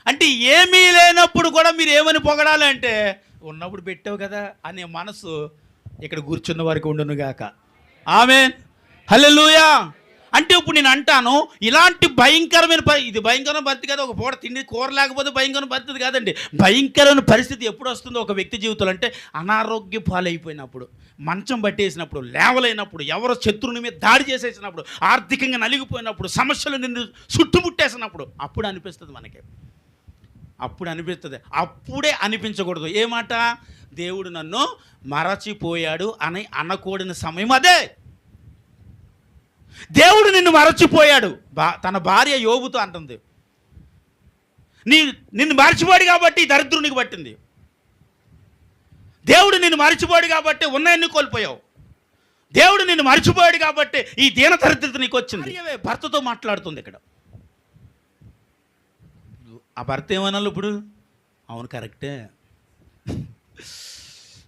అంటే ఏమీ లేనప్పుడు కూడా మీరు ఏమని పొగడాలి అంటే ఉన్నప్పుడు పెట్టావు కదా అనే మనసు ఇక్కడ కూర్చున్న వారికి ఉండునుగాక. ఆమేన్. హల్లెలూయా. అంటే ఇప్పుడు నేను అంటాను ఇలాంటి భయంకరమైన ఇది భయంకరమైన పరిస్థితి కాదు. ఒక పూట తిండి కూర లేకపోతే భయంకరమైన పరిస్థితి కాదండి. భయంకరమైన పరిస్థితి ఎప్పుడు వస్తుందో ఒక వ్యక్తి జీవితంలో అంటే అనారోగ్య పాలైపోయినప్పుడు, మంచం పట్టేసినప్పుడు, లేవలేనప్పుడు, ఎవరో శత్రువుని మీద దాడి చేసేసినప్పుడు, ఆర్థికంగా నలిగిపోయినప్పుడు, సమస్యలు నిన్ను చుట్టుముట్టేసినప్పుడు అప్పుడు అనిపిస్తుంది మనకి. అప్పుడు అనిపిస్తుంది. అప్పుడే అనిపించకూడదు. ఏ మాట? దేవుడు నన్ను మరచిపోయాడు అని అనకూడని సమయం అదే. దేవుడు నిన్ను మరచిపోయాడు. తన భార్య యోబుతో అంటుంది, నిన్ను మరచిపోయాడు కాబట్టి దరిద్రునికి పట్టింది. దేవుడు నిన్ను మరచిపోయాడు కాబట్టి ఉన్నాయన్ని కోల్పోయావు. దేవుడు నిన్ను మరచిపోయాడు కాబట్టి ఈ దీన దరిద్రత నీకు వచ్చింది. భర్తతో మాట్లాడుతుంది ఇక్కడ. ఆ భర్త ఏమన్నాళ్ళు ఇప్పుడు? అవును కరెక్టే.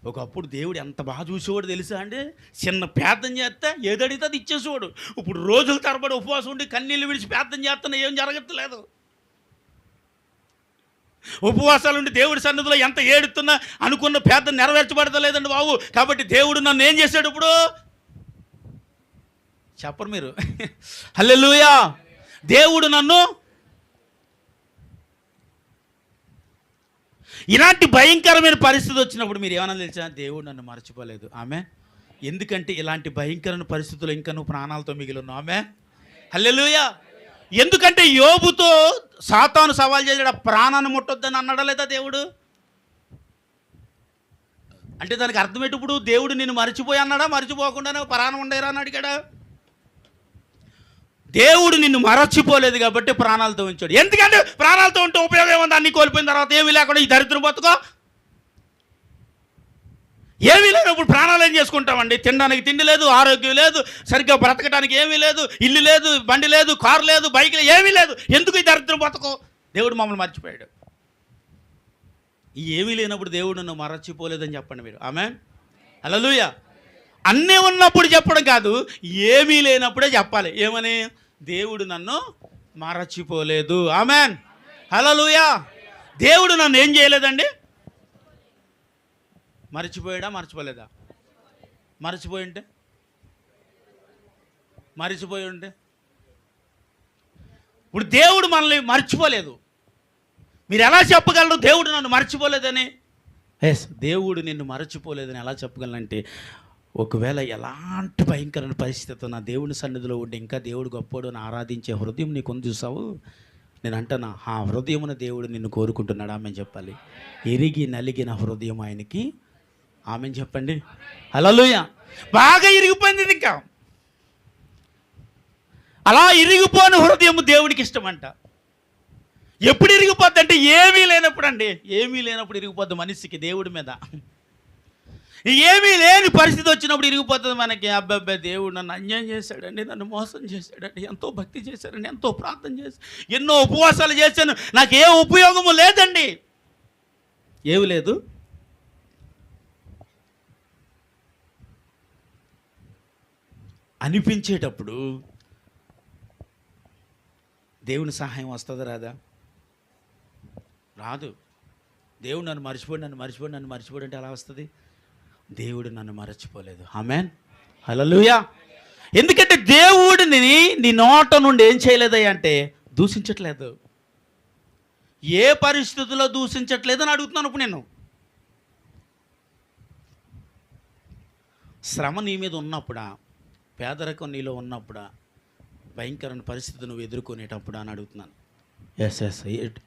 ఒకప్పుడు దేవుడు ఎంత బాగా చూసేవాడు తెలుసా అండి. చిన్న ప్రార్థన చేస్తే ఏదడిగితే అది ఇచ్చేసేవాడు. ఇప్పుడు రోజుల తరబడి ఉపవాసం ఉండి కన్నీళ్ళు విడిచి ప్రార్థన చేస్తున్నా ఏం జరగట్లేదు. ఉపవాసాలు ఉండి దేవుడి సన్నిధిలో ఎంత ఏడుతున్నా అనుకున్న ప్రార్థన నెరవేర్చబడతలేదండి బాబు. కాబట్టి దేవుడు నన్ను ఏం చేశాడు ఇప్పుడు? చెప్పరు మీరు. హల్లెలూయా. దేవుడు నన్ను ఇలాంటి భయంకరమైన పరిస్థితి వచ్చినప్పుడు మీరు ఏమన్నా తెలుసా? దేవుడు నన్ను మర్చిపోలేదు. ఆమె. ఎందుకంటే ఇలాంటి భయంకరమైన పరిస్థితుల్లో ఇంకా నువ్వు ప్రాణాలతో మిగిలి ఉన్నావు. ఆమె. హల్లెలూయా. ఎందుకంటే యోబుతో సాతాను సవాల్ చేసాడు, ప్రాణాన్ని ముట్టొద్దని అన్నాడా లేదా దేవుడు? అంటే దానికి అర్థం ఏంటి? ఇప్పుడు దేవుడు నిన్ను మర్చిపోయి అన్నాడా, మర్చిపోకుండానే ప్రాణం ఉండేరా అని అడిగాడా? దేవుడు నిన్ను మరచిపోలేదు కాబట్టి ప్రాణాలతో ఉంచాడు. ఎందుకంటే ప్రాణాలతో ఉంటే ఉపయోగం ఏముంది? అన్ని కోల్పోయిన తర్వాత ఏమీ లేకుండా ఈ దరిద్రం బతుకో. ఏమీ లేనప్పుడు ప్రాణాలు ఏం చేసుకుంటామండి? తినడానికి తిండి లేదు, ఆరోగ్యం లేదు, సరిగ్గా బ్రతకడానికి ఏమీ లేదు, ఇల్లు లేదు, బండి లేదు, కారు లేదు, బైక్ లేదు, ఏమీ లేదు. ఎందుకు ఈ దరిద్రం బతుకో? దేవుడు మమ్మల్ని మర్చిపోయాడు. ఏమీ లేనప్పుడు దేవుడు నన్ను మరచిపోలేదని చెప్పండి మీరు. ఆమేన్, హల్లెలూయా. అన్నీ ఉన్నప్పుడు చెప్పడం కాదు, ఏమీ లేనప్పుడే చెప్పాలి. ఏమని? దేవుడు నన్ను మరచిపోలేదు. ఆమేన్, హల్లెలూయా. దేవుడు నన్ను ఏం చేయలేదండి? మర్చిపోయాడా, మర్చిపోలేదా? మర్చిపోయి ఉంటే ఇప్పుడు దేవుడు మనల్ని మర్చిపోలేదు. మీరు ఎలా చెప్పగలరు దేవుడు నన్ను మర్చిపోలేదని? ఎస్, దేవుడు నిన్ను మరచిపోలేదని ఎలా చెప్పగలనంటే, ఒకవేళ ఎలాంటి భయంకరమైన పరిస్థితి నా దేవుని సన్నిధిలో ఉండి ఇంకా దేవుడు గొప్పోడు అని ఆరాధించే హృదయం నీకు ఉంది చూసావు, నేను అంటానా, ఆ హృదయమున దేవుడు నిన్ను కోరుకుంటున్నాడు. ఆమె చెప్పాలి, ఎరిగి నలిగిన హృదయం ఆయనకి. ఆమె చెప్పండి, హల్లెలూయా. బాగా ఇరిగిపోయింది. ఇంకా అలా ఇరిగిపోని హృదయం దేవుడికి ఇష్టమంట. ఎప్పుడు ఇరిగిపోద్ది అంటే ఏమీ లేనప్పుడు అండి. ఏమీ లేనప్పుడు ఇరిగిపోద్ది మనిషికి దేవుడి మీద. ఏమీ లేని పరిస్థితి వచ్చినప్పుడు ఇరిగిపోతుంది మనకి. అబ్బాయి దేవుడు నన్ను అన్యాయం చేశాడండి, నన్ను మోసం చేశాడండి, ఎంతో భక్తి చేశాడండి, ఎంతో ప్రార్థన చేశాను, ఎన్నో ఉపవాసాలు చేశాను, నాకు ఏ ఉపయోగము లేదండి. ఏమి లేదు. అనిపించేటప్పుడు దేవుని సహాయం వస్తుందా రాదా? రాదు. దేవుడు నన్ను మర్చిపోడు అంటే ఎలా వస్తుంది? దేవుడు నన్ను మరచిపోలేదు. ఆమేన్, హల్లెలూయా. ఎందుకంటే దేవుడిని నీ నోట నుండి ఏం చేయలేదయ్యా అంటే దూషించట్లేదు. ఏ పరిస్థితుల్లో దూషించట్లేదు అని అడుగుతున్నాను ఇప్పుడు నేను. శ్రమ నీ మీద ఉన్నప్పుడా, పేదరికం నీలో ఉన్నప్పుడా, భయంకరమైన పరిస్థితి నువ్వు ఎదుర్కొనేటప్పుడు అని అడుగుతున్నాను. ఎస్,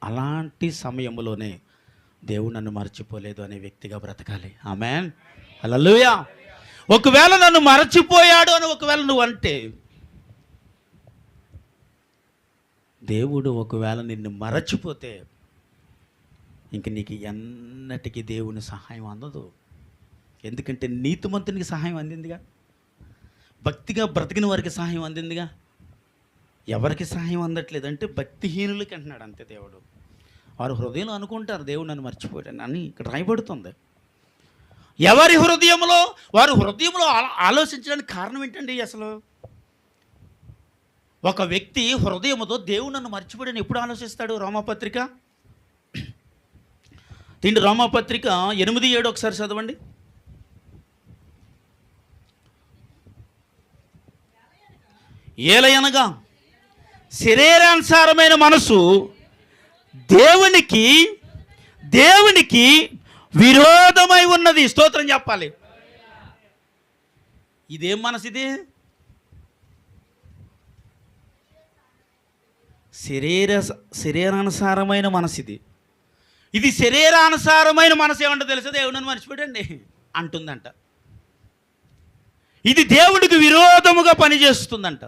అలాంటి సమయంలోనే దేవుడు నన్ను మర్చిపోలేదు అనే వ్యక్తిగా బ్రతకాలి. ఆమేన్, హల్లెలూయా. ఒకవేళ నన్ను మరచిపోయాడు అని ఒకవేళ నువ్వు అంటే, దేవుడు ఒకవేళ నిన్ను మరచిపోతే ఇంక నీకు ఎన్నటికీ దేవుని సహాయం అందదు. ఎందుకంటే నీతిమంతునికి సహాయం అందిందిగా, భక్తిగా బ్రతికిన వారికి సహాయం అందిందిగా. ఎవరికి సహాయం అందట్లేదంటే భక్తిహీనులకి అంటున్నాడు అంతే దేవుడు. వారు హృదయంలో అనుకుంటారు దేవుడు నన్ను మర్చిపోయాడు అని ఇక్కడ రాయబడుతుంది. ఎవరి హృదయంలో వారు హృదయంలో ఆలోచించడానికి కారణం ఏంటండి? అసలు ఒక వ్యక్తి హృదయముతో దేవుడు నన్ను మర్చిపోయాడని ఎప్పుడు ఆలోచిస్తాడు? రోమాపత్రిక రోమాపత్రిక 8:7 ఒకసారి చదవండి. ఏలయనగా శరీరానుసారమైన మనసు దేవునికి విరోధమై ఉన్నది. స్తోత్రం చెప్పాలి. ఇదేం మనసు? ఇది శరీరానుసారమైన మనసు. ఇది శరీరానుసారమైన మనసు ఏమంటో తెలుసా? దేవుడు నన్ను మర్చిపోయాడండి అంటుందంట. ఇది దేవుడికి విరోధముగా పనిచేస్తుందంట.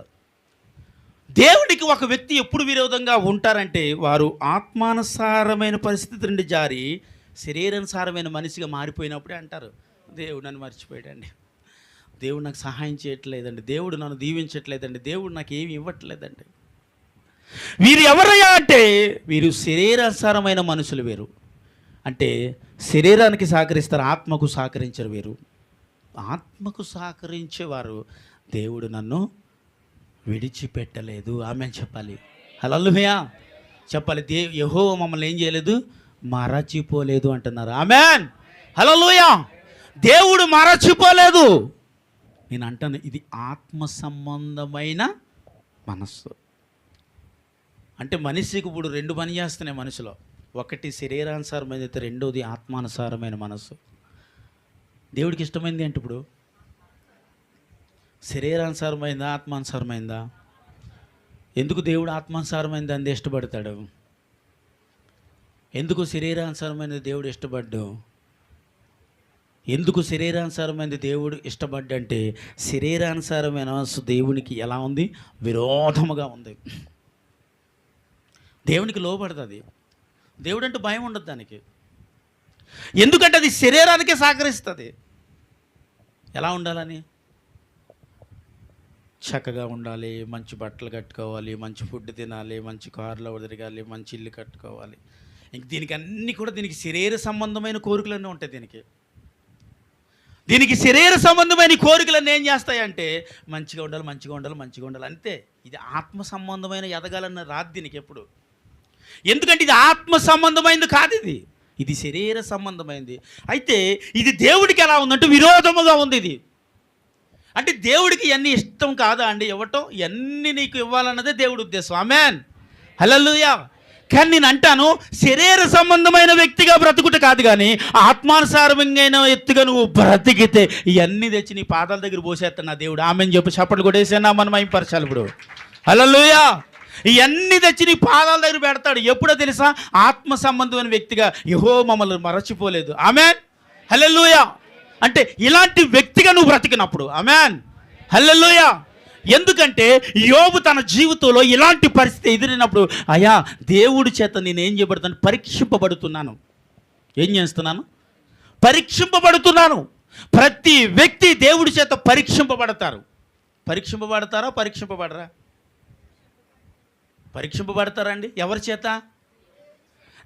దేవుడికి ఒక వ్యక్తి ఎప్పుడు విరోధంగా ఉంటారంటే, వారు ఆత్మానుసారమైన పరిస్థితి నుండి జారి శరీరానుసారమైన మనిషిగా మారిపోయినప్పుడే అంటారు, దేవుడు నన్ను మర్చిపోయాడండి, దేవుడు నాకు సహాయం చేయట్లేదండి, దేవుడు నన్ను దీవించట్లేదండి, దేవుడు నాకు ఏమి ఇవ్వట్లేదండి. వీరు ఎవరయ్యా అంటే, వీరు శరీరానుసారమైన మనుషులు. వేరు అంటే శరీరానికి సహకరిస్తారు, ఆత్మకు సహకరించరు. వీరు ఆత్మకు సహకరించేవారు దేవుడు నన్ను విడిచిపెట్టలేదు. ఆమె చెప్పాలి, హల్లెలూయా చెప్పాలి. యెహోవా మమ్మల్ని ఏం చేయలేదు? మరచిపోలేదు అంటున్నారు. ఆమెన్, హల్లెలూయా. దేవుడు మరచిపోలేదు. నేను అంటాను, ఇది ఆత్మ సంబంధమైన మనస్సు. అంటే మనిషికి ఇప్పుడు 2 పని చేస్తున్నాయి మనసులో. ఒకటి శరీరానుసారమైనది, రెండోది ఆత్మానుసారమైన మనస్సు. దేవుడికి ఇష్టమైంది అంటే ఇప్పుడు శరీరానుసారమైందా, ఆత్మానుసారమైందా? ఎందుకు దేవుడు ఆత్మానుసారమైన దాన్ని ఇష్టపడతాడు? ఎందుకు శరీరానుసారమైన దేవుడు ఇష్టపడ్డు? ఎందుకు శరీరానుసారమైన దేవుడు ఇష్టపడ్డంటే శరీరానుసారమైన మనసు దేవునికి ఎలా ఉంది? విరోధముగా ఉంది. దేవునికి లోబడుతుంది. దేవుడు అంటే భయం ఉండదు దానికి. ఎందుకంటే అది శరీరానికే సహకరిస్తుంది. ఎలా ఉండాలని? చక్కగా ఉండాలి, మంచి బట్టలు కట్టుకోవాలి, మంచి ఫుడ్ తినాలి, మంచి కారులో తిరగాలి, మంచి ఇల్లు కట్టుకోవాలి. ఇంక దీనికి అన్నీ కూడా దీనికి శరీర సంబంధమైన కోరికలన్నీ ఉంటాయి. దీనికి శరీర సంబంధమైన కోరికలన్నీ ఏం చేస్తాయంటే మంచిగా ఉండాలి, మంచిగా ఉండాలి, మంచిగా ఉండాలి, అంతే. ఇది ఆత్మ సంబంధమైన ఎదగాలన్న రాదు దీనికి ఎప్పుడు. ఎందుకంటే ఇది ఆత్మ సంబంధమైనది కాదు, ఇది శరీర సంబంధమైనది. అయితే ఇది దేవుడికి ఎలా ఉందంటే విరోధముగా ఉంది. ఇది అంటే దేవుడికి ఇవన్నీ ఇష్టం కాదా అండి? ఇవ్వటం ఇవన్నీ నీకు ఇవ్వాలన్నదే దేవుడి ఉద్దేశం. ఆమేన్, హల్లెలూయా. కానీ నేను అంటాను, శరీర సంబంధమైన వ్యక్తిగా బ్రతుకుట కాదు, కానీ ఆత్మానుసారమైన వ్యక్తిగా నువ్వు బ్రతికితే ఇవన్నీ తెచ్చి నీ పాదాల దగ్గర పోసేస్తాను నా దేవుడు. ఆమెన్ చెప్పి చప్పట్లు కొట్టేసేనా మనం అయిపరచాలి ఇప్పుడు. హల్లెలూయా. ఇవన్నీ తెచ్చి నీ పాదాల దగ్గర పెడతాడు. ఎప్పుడో తెలుసా? ఆత్మ సంబంధమైన వ్యక్తిగా యెహోవా మమ్మల్ని మరచిపోలేదు. ఆమేన్, హల్లెలూయా. అంటే ఇలాంటి వ్యక్తిగా నువ్వు బ్రతికినప్పుడు, ఆమేన్, హల్లెలూయా. ఎందుకంటే యోబు తన జీవితంలో ఇలాంటి పరిస్థితి ఎదురైనప్పుడు, అయ్యా దేవుడి చేత నేనేం చేయబడుతాను? పరీక్షింపబడుతున్నాను. ఏం చేస్తున్నాను? పరీక్షింపబడుతున్నాను. ప్రతి వ్యక్తి దేవుడి చేత పరీక్షింపబడతారు. పరీక్షింపబడతారా? పరీక్షింపబడరా? పరీక్షింపబడతారండి. ఎవరి చేత?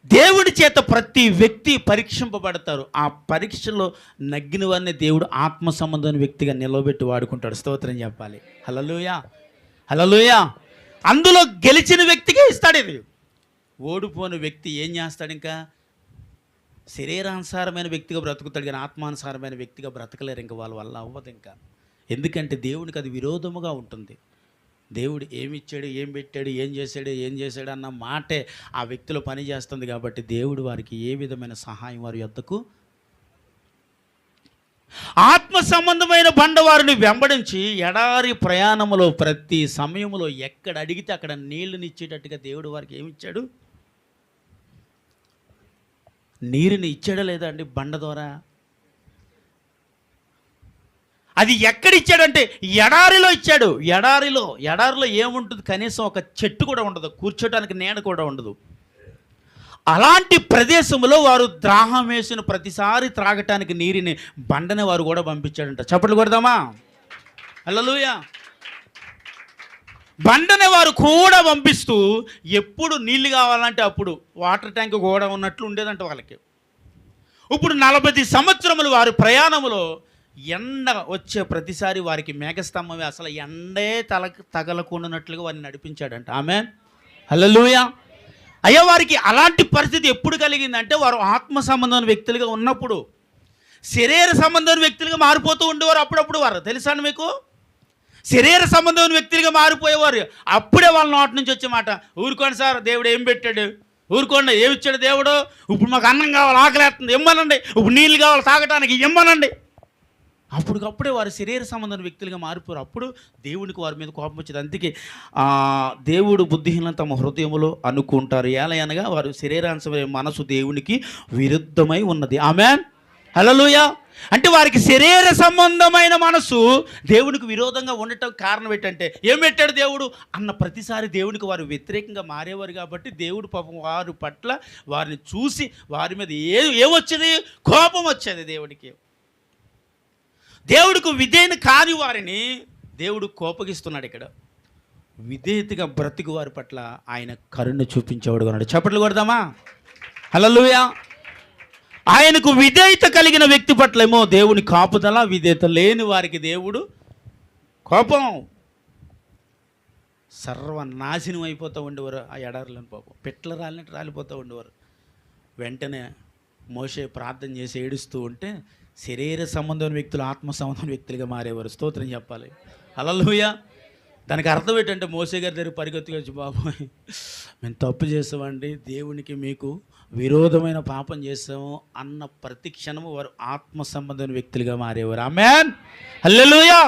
దేవుడి చేత ప్రతి వ్యక్తి పరీక్షింపబడతారు. ఆ పరీక్షలో నగ్గిన వారిని దేవుడు ఆత్మ సంబంధమైన వ్యక్తిగా నిలబెట్టి వాడుకుంటాడు. స్తోత్రం చెప్పాలి. హల్లెలూయా, హల్లెలూయా. అందులో గెలిచిన వ్యక్తికే ఇస్తాడు ఇది. ఓడిపోయిన వ్యక్తి ఏం చేస్తాడు? ఇంకా శరీరానుసారమైన వ్యక్తిగా బ్రతుకుతాడు, కానీ ఆత్మానుసారమైన వ్యక్తిగా బ్రతకలేరు. ఇంకా వాళ్ళ వల్ల అవ్వదు ఇంకా. ఎందుకంటే దేవునికి అది విరోధముగా ఉంటుంది. దేవుడు ఏమి ఇచ్చాడు, ఏం పెట్టాడు, ఏం చేశాడు అన్న మాటే ఆ వ్యక్తిలో పని చేస్తుంది. కాబట్టి దేవుడు వారికి ఏ విధమైన సహాయం వారి యొద్దకు ఆత్మ సంబంధమైన బండవారిని వెంబడించి ఎడారి ప్రయాణములో ప్రతి సమయంలో ఎక్కడ అడిగితే అక్కడ నీళ్ళనిచ్చేటట్టుగా దేవుడు వారికి ఏమి ఇచ్చాడు? నీరుని ఇచ్చాడా లేదా అండి? బండ ద్వారా. అది ఎక్కడ ఇచ్చాడంటే ఎడారిలో ఇచ్చాడు. ఎడారిలో ఏముంటుంది? కనీసం ఒక చెట్టు కూడా ఉండదు, కూర్చోడానికి నీడ కూడా ఉండదు. అలాంటి ప్రదేశంలో వారు దాహం వేసిన ప్రతిసారి త్రాగటానికి నీరుని బండని వారు కూడా పంపించాడంట. చప్పట్లు కొడదామా? హల్లెలూయా. బండని వారు కూడా పంపిస్తూ ఎప్పుడు నీళ్ళు కావాలంటే అప్పుడు వాటర్ ట్యాంక్ కూడా ఉన్నట్లు ఉండేదంట వాళ్ళకి. ఇప్పుడు 40 సంవత్సరములు వారి ప్రయాణములో ఎండ వచ్చే ప్రతిసారి వారికి మేఘస్తంభమే అసలు ఎండే తగలకుండానట్లుగా వారిని నడిపించాడంట. ఆమేన్, హల్లెలూయా. అయ్యా వారికి అలాంటి పరిస్థితి ఎప్పుడు కలిగిందంటే వారు ఆత్మ సంబంధమైన వ్యక్తులుగా ఉన్నప్పుడు. శరీర సంబంధమైన వ్యక్తులుగా మారిపోతూ ఉండేవారు అప్పుడప్పుడు. వారు తెలుసా మీకు? శరీర సంబంధమైన వ్యక్తులుగా మారిపోయేవారు. అప్పుడే వాళ్ళ నోటి నుంచి వచ్చే మాట, ఊరుకోండి సార్, దేవుడు ఏం పెట్టాడు, ఊరుకోండి, ఏమి ఇచ్చాడు దేవుడు, ఇప్పుడు మాకు అన్నం కావాలి, ఆకలేస్తుంది, ఇమ్మనండి, ఇప్పుడు నీళ్ళు కావాలి తాగటానికి, ఇమ్మనండి. అప్పటికప్పుడే వారు శరీర సంబంధమైన వ్యక్తులుగా మారిపోయారు. అప్పుడు దేవునికి వారి మీద కోపం వచ్చేది. అందుకే దేవుడు బుద్ధిహీనం తమ హృదయములో అనుకుంటారు, ఏలయనగా వారు శరీరాంశమైన మనసు దేవునికి విరుద్ధమై ఉన్నది. ఆమేన్, హల్లెలూయా. అంటే వారికి శరీర సంబంధమైన మనసు దేవునికి విరోధంగా ఉండటం కారణం ఏంటంటే, ఏం పెట్టాడు దేవుడు అన్న ప్రతిసారి దేవునికి వారు వ్యతిరేకంగా మారేవారు. కాబట్టి దేవుడు పాపం వారి పట్ల వారిని చూసి వారి మీద ఏమొచ్చేది? కోపం వచ్చేది దేవుడికి. దేవుడికి విధేయత కాని వారిని దేవుడు కోపగిస్తున్నాడు. ఇక్కడ విధేయతగా బ్రతికి వారి పట్ల ఆయన కరుణ చూపించేవాడుగా ఉన్నాడు. చప్పట్లు కొడదామా? హల్లెలూయా. ఆయనకు విధేయత కలిగిన వ్యక్తి పట్ల ఏమో దేవుని కాపుదల, విధేయత లేని వారికి దేవుడు కోపం. సర్వనాశనం అయిపోతూ ఉండేవారు ఆ ఎడారులను. పాపం పిట్ల రాలినట్టు రాలిపోతూ ఉండేవారు. వెంటనే మోషే ప్రార్థన చేసి ఏడుస్తూ ఉంటే శరీర సంబంధమైన వ్యక్తులు ఆత్మ సంబంధమైన వ్యక్తులుగా మారేవారు. స్తోత్రం చెప్పాలి. హల్లెలూయా. దానికి అర్థం ఏంటంటే మోసే గారి దగ్గర పరిగెత్తుకు వచ్చి, బాబోయ్ మేము తప్పు చేస్తామండి, దేవునికి మీకు విరోధమైన పాపం చేస్తాము అన్న ప్రతి క్షణము వారు ఆత్మ సంబంధమైన వ్యక్తులుగా మారేవారు. ఆమేన్, హల్లెలూయా.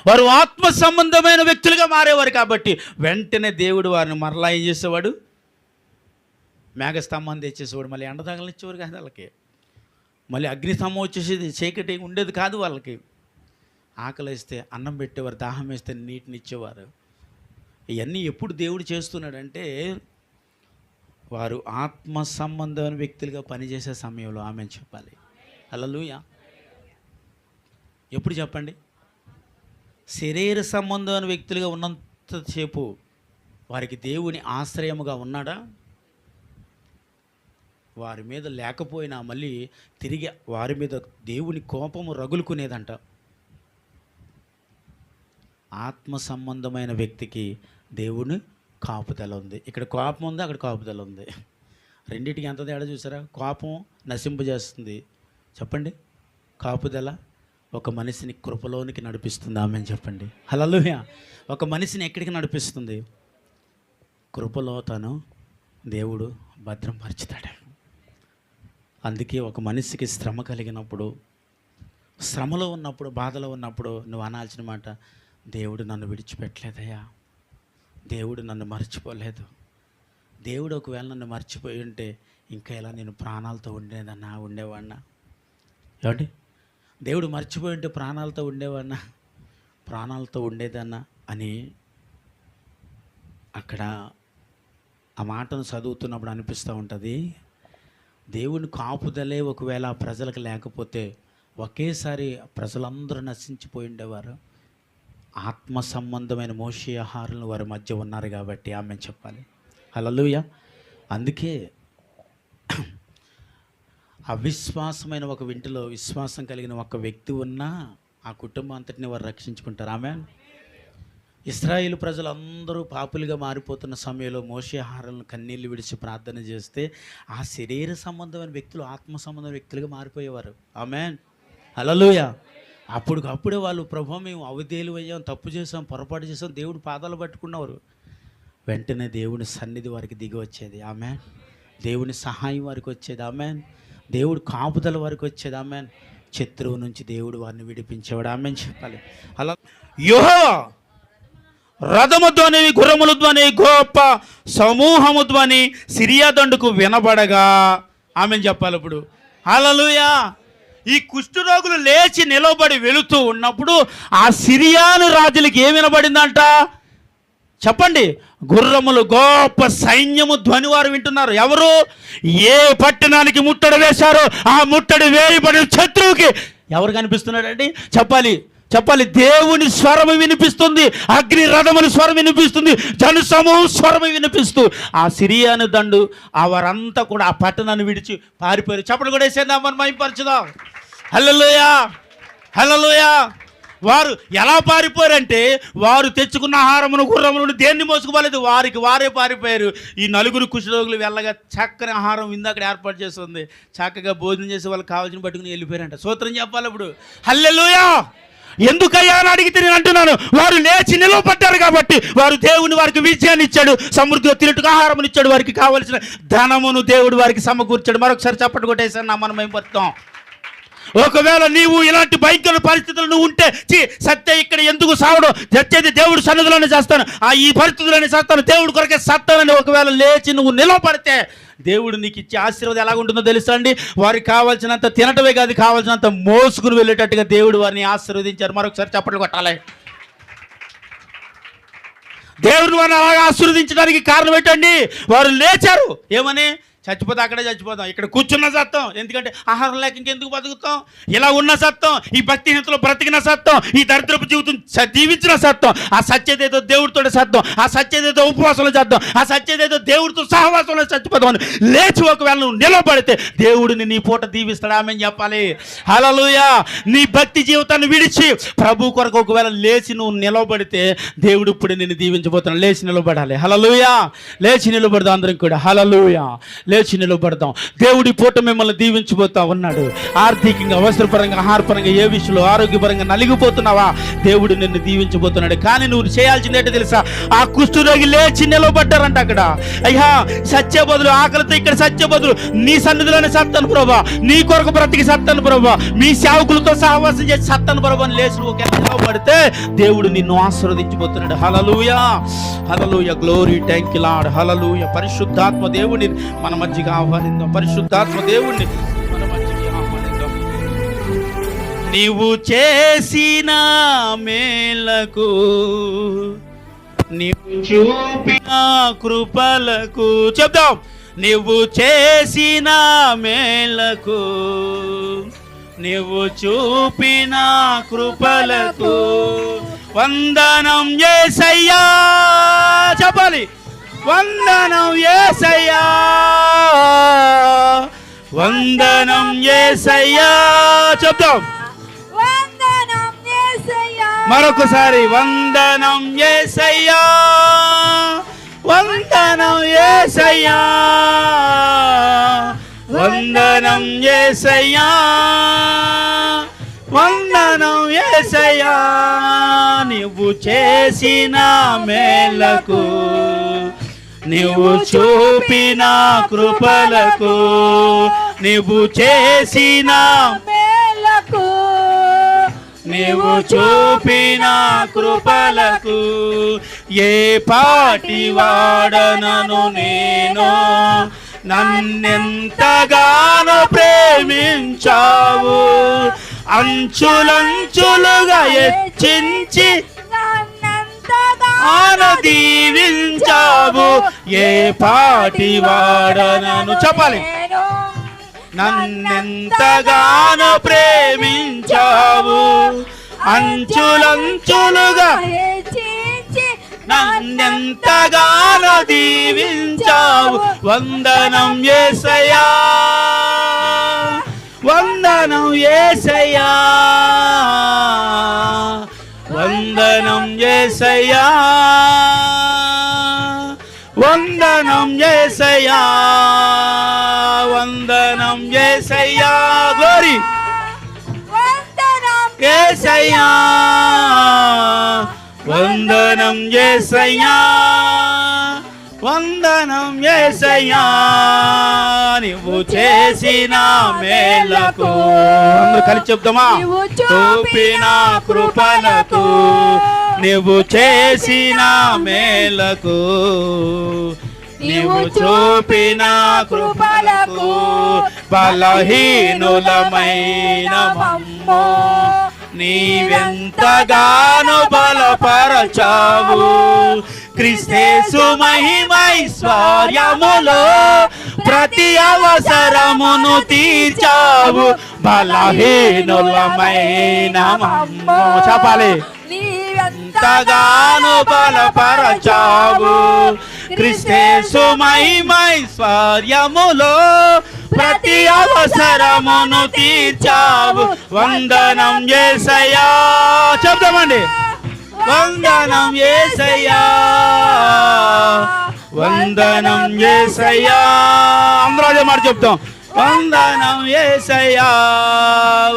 వారు ఆత్మ సంబంధమైన వ్యక్తులుగా మారేవారు కాబట్టి వెంటనే దేవుడు వారిని మరలా ఏం చేసేవాడు, మేఘస్తంభం తెచ్చేసేవాడు. మళ్ళీ ఎండ తగలనిచ్చేవారు కాదు వాళ్ళకి, మళ్ళీ అగ్నిస్తంభం వచ్చేసేది, చీకటి ఉండేది కాదు వాళ్ళకి. ఆకలి వేస్తే అన్నం పెట్టేవారు, దాహం వేస్తే నీటిని ఇచ్చేవారు. ఇవన్నీ ఎప్పుడు దేవుడు చేస్తున్నాడంటే వారు ఆత్మ సంబంధమైన వ్యక్తులుగా పనిచేసే సమయంలో. ఆమెను చెప్పాలి. హల్లెలూయా. ఎప్పుడు చెప్పండి, శరీర సంబంధమైన వ్యక్తులుగా ఉన్నంతసేపు వారికి దేవుని ఆశ్రయముగా ఉన్నాడా? వారి మీద లేకపోయినా మళ్ళీ తిరిగి వారి మీద దేవుని కోపము రగులుకునేదంట. ఆత్మ సంబంధమైన వ్యక్తికి దేవుని కాపుదల ఉంది. ఇక్కడ కోపం ఉంది, అక్కడ కాపుదల ఉంది. రెండింటికి ఎంత తేడా చూసారా? కోపం నశింపజేస్తుంది, చెప్పండి. కాపుదల ఒక మనిషిని కృపలోనికి నడిపిస్తుంది. ఆమెను చెప్పండి. హల్లెలూయా. ఒక మనిషిని ఎక్కడికి నడిపిస్తుంది? కృపలో తను దేవుడు భద్రపరుచుతాడు. అందుకే ఒక మనిషికి శ్రమ కలిగినప్పుడు, శ్రమలో ఉన్నప్పుడు, బాధలో ఉన్నప్పుడు నువ్వు అనాల్సిన మాట, దేవుడు నన్ను విడిచిపెట్టలేదయ్యా, దేవుడు నన్ను మర్చిపోలేదు. దేవుడు ఒకవేళ నన్ను మర్చిపోయి ఉంటే ఇంకా ఎలా నేను ప్రాణాలతో ఉండేవాడినా? ఏమండి, దేవుడు మర్చిపోయి ఉంటే ప్రాణాలతో ఉండేదన్నా అని అక్కడ ఆ మాటను చదువుతున్నప్పుడు అనిపిస్తూ ఉంటుంది. దేవుని కాపుదలే ఒకవేళ ఆ ప్రజలకు లేకపోతే ఒకేసారి ప్రజలందరూ నశించిపోయి ఉండేవారు. ఆత్మ సంబంధమైన మోషే ఆహారాలు వారి మధ్య ఉన్నారు కాబట్టి ఆమె చెప్పాలి. హల్లెలూయా. అందుకే అవిశ్వాసమైన ఒక ఇంటిలో విశ్వాసం కలిగిన ఒక వ్యక్తి ఉన్నా ఆ కుటుంబం అంతటిని వారు రక్షించుకుంటారు. ఆమె ఇశ్రాయేలు ప్రజలందరూ పాపులుగా మారిపోతున్న సమయంలో మోషే ఆహారాలను కన్నీళ్లు విడిచి ప్రార్థన చేస్తే ఆ శరీర సంబంధమైన వ్యక్తులు ఆత్మ సంబంధమైన వ్యక్తులుగా మారిపోయేవారు. ఆమేన్. హల్లెలూయా. అప్పుడే వాళ్ళు, ప్రభు మేము అవిధేయులు అయ్యాం, తప్పు చేసాం, పొరపాటు చేసాం, దేవుడు పాదాలు పట్టుకున్నవారు. వెంటనే దేవుని సన్నిధి వారికి దిగి వచ్చేది. ఆమేన్. దేవుని సహాయం వారికి వచ్చేది. ఆమేన్. దేవుడు కాపుదల వారికి వచ్చేది. ఆమేన్. శత్రువు నుంచి దేవుడు వారిని విడిపించేవాడు. ఆమేన్ చెప్పాలి. అలా యెహోవా రథము ధ్వని, గుర్రముల ధ్వని, గొప్ప సమూహము ధ్వని సిరియా దండుకు వినబడగా. ఆమేన్ చెప్పాలి. ఇప్పుడు హల్లెలూయా. ఈ కుష్ఠరోగులు లేచి నిలబడి వెళుతూ ఉన్నప్పుడు ఆ సిరియాను రాజులకి ఏం వినబడిందంట? చెప్పండి. గుర్రములు, గొప్ప సైన్యము ధ్వని వారు వింటున్నారు. ఎవరు? ఏ పట్టణానికి ముట్టడి వేశారో ఆ ముట్టడి వేయబడిన శత్రువుకి ఎవరు కనిపిస్తున్నాడండి? చెప్పాలి. దేవుని స్వరము వినిపిస్తుంది, అగ్ని రథముల స్వరం వినిపిస్తుంది, జన సమూహం స్వరము వినిపిస్తూ ఆ సిరియాను దండు వారంతా కూడా ఆ పట్టణాన్ని విడిచి పారిపోయారు. చెప్పలు కూడా వేసేద్దాం, మనం మైపరచుదాం. హల్లెలూయా. హల్లెలూయా. వారు ఎలా పారిపోయారంటే వారు తెచ్చుకున్న ఆహారమును, గుర్రములను దేన్ని మోసుకుపోలేదు, వారికి వారే పారిపోయారు. ఈ నలుగురు కుష్ఠరోగులు వెళ్ళగా చక్కని ఆహారం ఇందాక ఏర్పాటు చేస్తుంది, చక్కగా భోజనం చేసి వాళ్ళకి కావాల్సిన పట్టుకుని వెళ్ళిపోయారంట. స్తోత్రం చెప్పాలి ఇప్పుడు. హల్లెలూయా. ఎందుకయ్యా అని అడిగితే నేను అంటున్నాను, వారు లేచి నిలవబడ్డారు కాబట్టి వారు దేవుని వారికి విజయాన్ని ఇచ్చాడు, సమృద్ధిగా తినట్టుగా ఆహారమును ఇచ్చాడు, వారికి కావలసిన ధనమును దేవుడు వారికి సమకూర్చాడు. మరొకసారి చప్పట్లు కొట్టేసాను నా మనం ఏం. ఒకవేళ నీవు ఇలాంటి భయంకర పరిస్థితులు నువ్వు ఉంటే, సత్య ఇక్కడ ఎందుకు సావడం, చచ్చేది దేవుడు సన్నిధిలోనే చేస్తాను, ఈ పరిస్థితుల్లోనే చేస్తాను, దేవుడు కొరకే సత్తానని ఒకవేళ లేచి నువ్వు నిలవబడితే దేవుడు నీకు ఇచ్చే ఆశీర్వాదం ఎలాగుంటుందో తెలుసా అండి? వారికి కావాల్సినంత తినటమే కాదు, కావాల్సినంత మోసుకుని వెళ్ళేటట్టుగా దేవుడు వారిని ఆశీర్వదించారు. మరొకసారి చప్పట్లు కొట్టాలి. దేవుడు వారిని అలాగా ఆశీర్వదించడానికి కారణం ఏంటండి? వారు లేచారు. ఏమని? చచ్చిపోతే అక్కడే చచ్చిపోతాం, ఇక్కడ కూర్చున్న సత్తం. ఎందుకంటే ఆహారం లేక ఇంకెందుకు బతుకుతాం? ఇలా ఉన్న సత్తం, ఈ భక్తిహీనతలో బ్రతికిన సత్తం, ఈ దరిద్రపు జీవితం జీవించిన సత్తం, ఆ సత్యదేదో దేవుడితో సత్తం, ఆ సత్యదేదో ఉపవాసంలో చేద్దాం, ఆ సత్యదేదో దేవుడితో సహవాసంలో చచ్చిపోతాం. లేచి ఒకవేళ నువ్వు నిలబడితే దేవుడిని నీ పూట దీవిస్తాడు. ఆమేన్ చెప్పాలి. హల్లెలూయా. నీ భక్తి జీవితాన్ని విడిచి ప్రభు కొరకు ఒకవేళ లేచి నువ్వు నిలబడితే దేవుడు ఇప్పుడు నిన్ను దీవించబోతున్నాడు. లేచి నిలబడాలి. హల్లెలూయా. లేచి నిలబడదాం అందరం కూడా. హల్లెలూయా. లేచి నిలబడదాం. దేవుడి పూట మిమ్మల్ని దీవించబోతా ఉన్నాడు. ఆర్థికంగా, వస్త్రపరంగా, ఆహారపరంగా, ఏ విషయంలో ఆరోగ్యపరంగా నలిగిపోతున్నావా, దేవుడు నిన్ను దీవించబోతున్నాడు. కానీ నువ్వు చేయాల్సింది ఏంటో తెలుసా? ఆ కుష్ఠరోగి లేచి నిలబడ్డారంట అక్కడ. అయ్యా, సత్య బదులు ఆకలితో ఇక్కడ సత్య బదులు నీ సన్నిధిలోనే సత్తాను ప్రభా, నీ కొరకు బ్రతికి సత్తాను ప్రభా, మీ సేవకులతో సహవాసం చేసి సత్తాను ప్రభా అని లేచి నువ్వు నిలబడితే దేవుడు నిన్ను ఆశీర్వదించబోతున్నాడు. హల్లెలూయా, హల్లెలూయా, గ్లోరీ, థ్యాంక్ యూ లార్డ్, హల్లెలూయా. పరిశుద్ధాత్మ దేవుడిని మన మధ్యకి ఆహ్వానిద్దాం. పరిశుద్ధాత్మ దేవుడిని మన మధ్యకి ఆహ్వానిద్దాం. నీవు చేసిన మేలకు, నీవు చూపిన కృపలకు, చెప్దాం. నీవు చేసిన మేలకు, నీవు చూపిన కృపలకు వందనం యేసయ్యా. చెప్పాలి, వందనం యేసయ్యా, వందనం యేసయ్యా. చెప్దాం మరొకసారి, వందనం యేసయ్యా, వందనం యేసయ్యా, వందనం యేసయ్యా, వందనం యేసయ్యా. నీవు చేసిన మేలకు, నీవు చూపిన కృపలకు, నీవు చేసిన మేలకు, నీవు చూపిన కృపలకు ఏ పాటి వాడనను నేను, నన్నెంతగానో ప్రేమించావు, అంచులంచులుగా హెచ్చించి దీవించావు. ఏ పాటి వాడనను, చెప్పాలి, నన్నెంతగానో ప్రేమించావు, అంచులంచులుగా నన్నెంతగానో దీవించావు. వందనం యేసయ్యా, వందనం యేసయ్యా, వందనం యేసయ్యా, వందనం యేసయ్యా, వందనం యేసయ్యా. గ్లోరీ, యేసయ్యా, వందనం యేసయ్యా, వందనం యేసయ్యా. నీవు చేసిన మేలకు, అందరూ కలిసి చెప్తామా? చూపిన కృపలకు, నీవు చేసిన మేలకు, నీవు చూపిన కృపలకు బలహీనులమైన మమ్ము నీవెంతగానో బలపరచావు. క్రీస్తు మహిమైశ్వర్యములో ప్రతి అవసరమును తీర్చావు. బలహీనులమైన మమ్ము, చెప్పాలి, నీవెంతగానో బలపరచావు. క్రీస్తు మహిమైశ్వర్యములో ప్రతి అవసరమును తీర్చావు. వందనం యేసయ్యా. చెప్తామండి, వందనం యేసయ్యా, వందనం యేసయ్యా. అందరూ అదే మాట చెప్తాం. వందనం యేసయ్యా,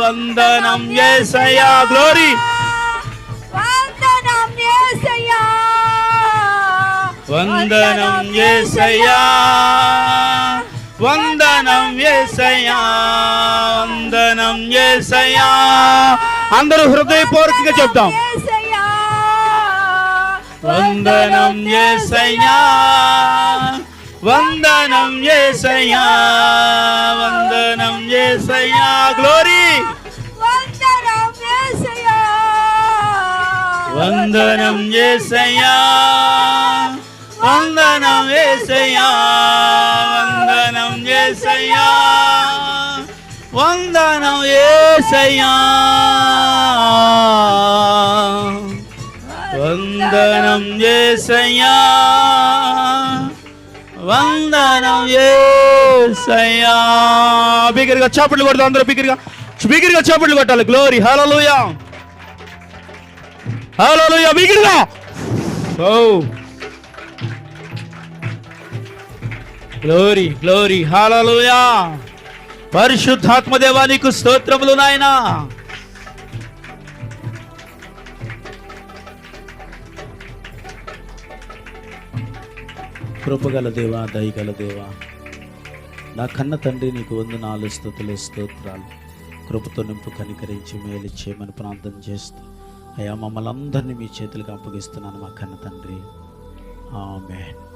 వందనం యేసయ్యా. గ్లోరీ, వందనం యేసయ్యా, వందనం యేసయ్యా, వందనం యేసయ్యా, వందనం యేసయ్యా. అందరూ హృదయపూర్వకంగా చెప్తాం. వందనం యేసయ్యా, వందనం యేసయ్యా, వందనం యేసయ్యా. గ్లోరీ, వందనం యేసయ్యా, వందనం యేసయ్యా, వందనం యేసయ్యా, వందనం యేసయ్యా, వందనం యేసయ్యా, వందనం యేసయ్యా, వందనం యేసయ్యా. బిగ్గరగా చప్పట్లు కొడతాం. అందరూ బిగ్గరగా చప్పట్లు కొట్టాలి. గ్లోరీ, హల్లెలూయా, హల్లెలూయా. బిగ్గరగా. ఓ గ్లోరీ గ్లోరీ హల్లెలూయా. పరిశుద్ధాత్మ దేవా నీకు స్తోత్రములు నాయనా. కృపగల దేవా, దయగల దేవా, నా కన్న తండ్రి నీకు వందనాలు, స్తుతులు, స్తోత్రాలు. కృపతో నింపు కనికరించి మేలు చేయమని ప్రార్థన చేస్తూ అయ్యా మమ్మల్ని అందరినీ మీ చేతులకు అప్పగిస్తున్నాను మా కన్న తండ్రి. ఆమేన్.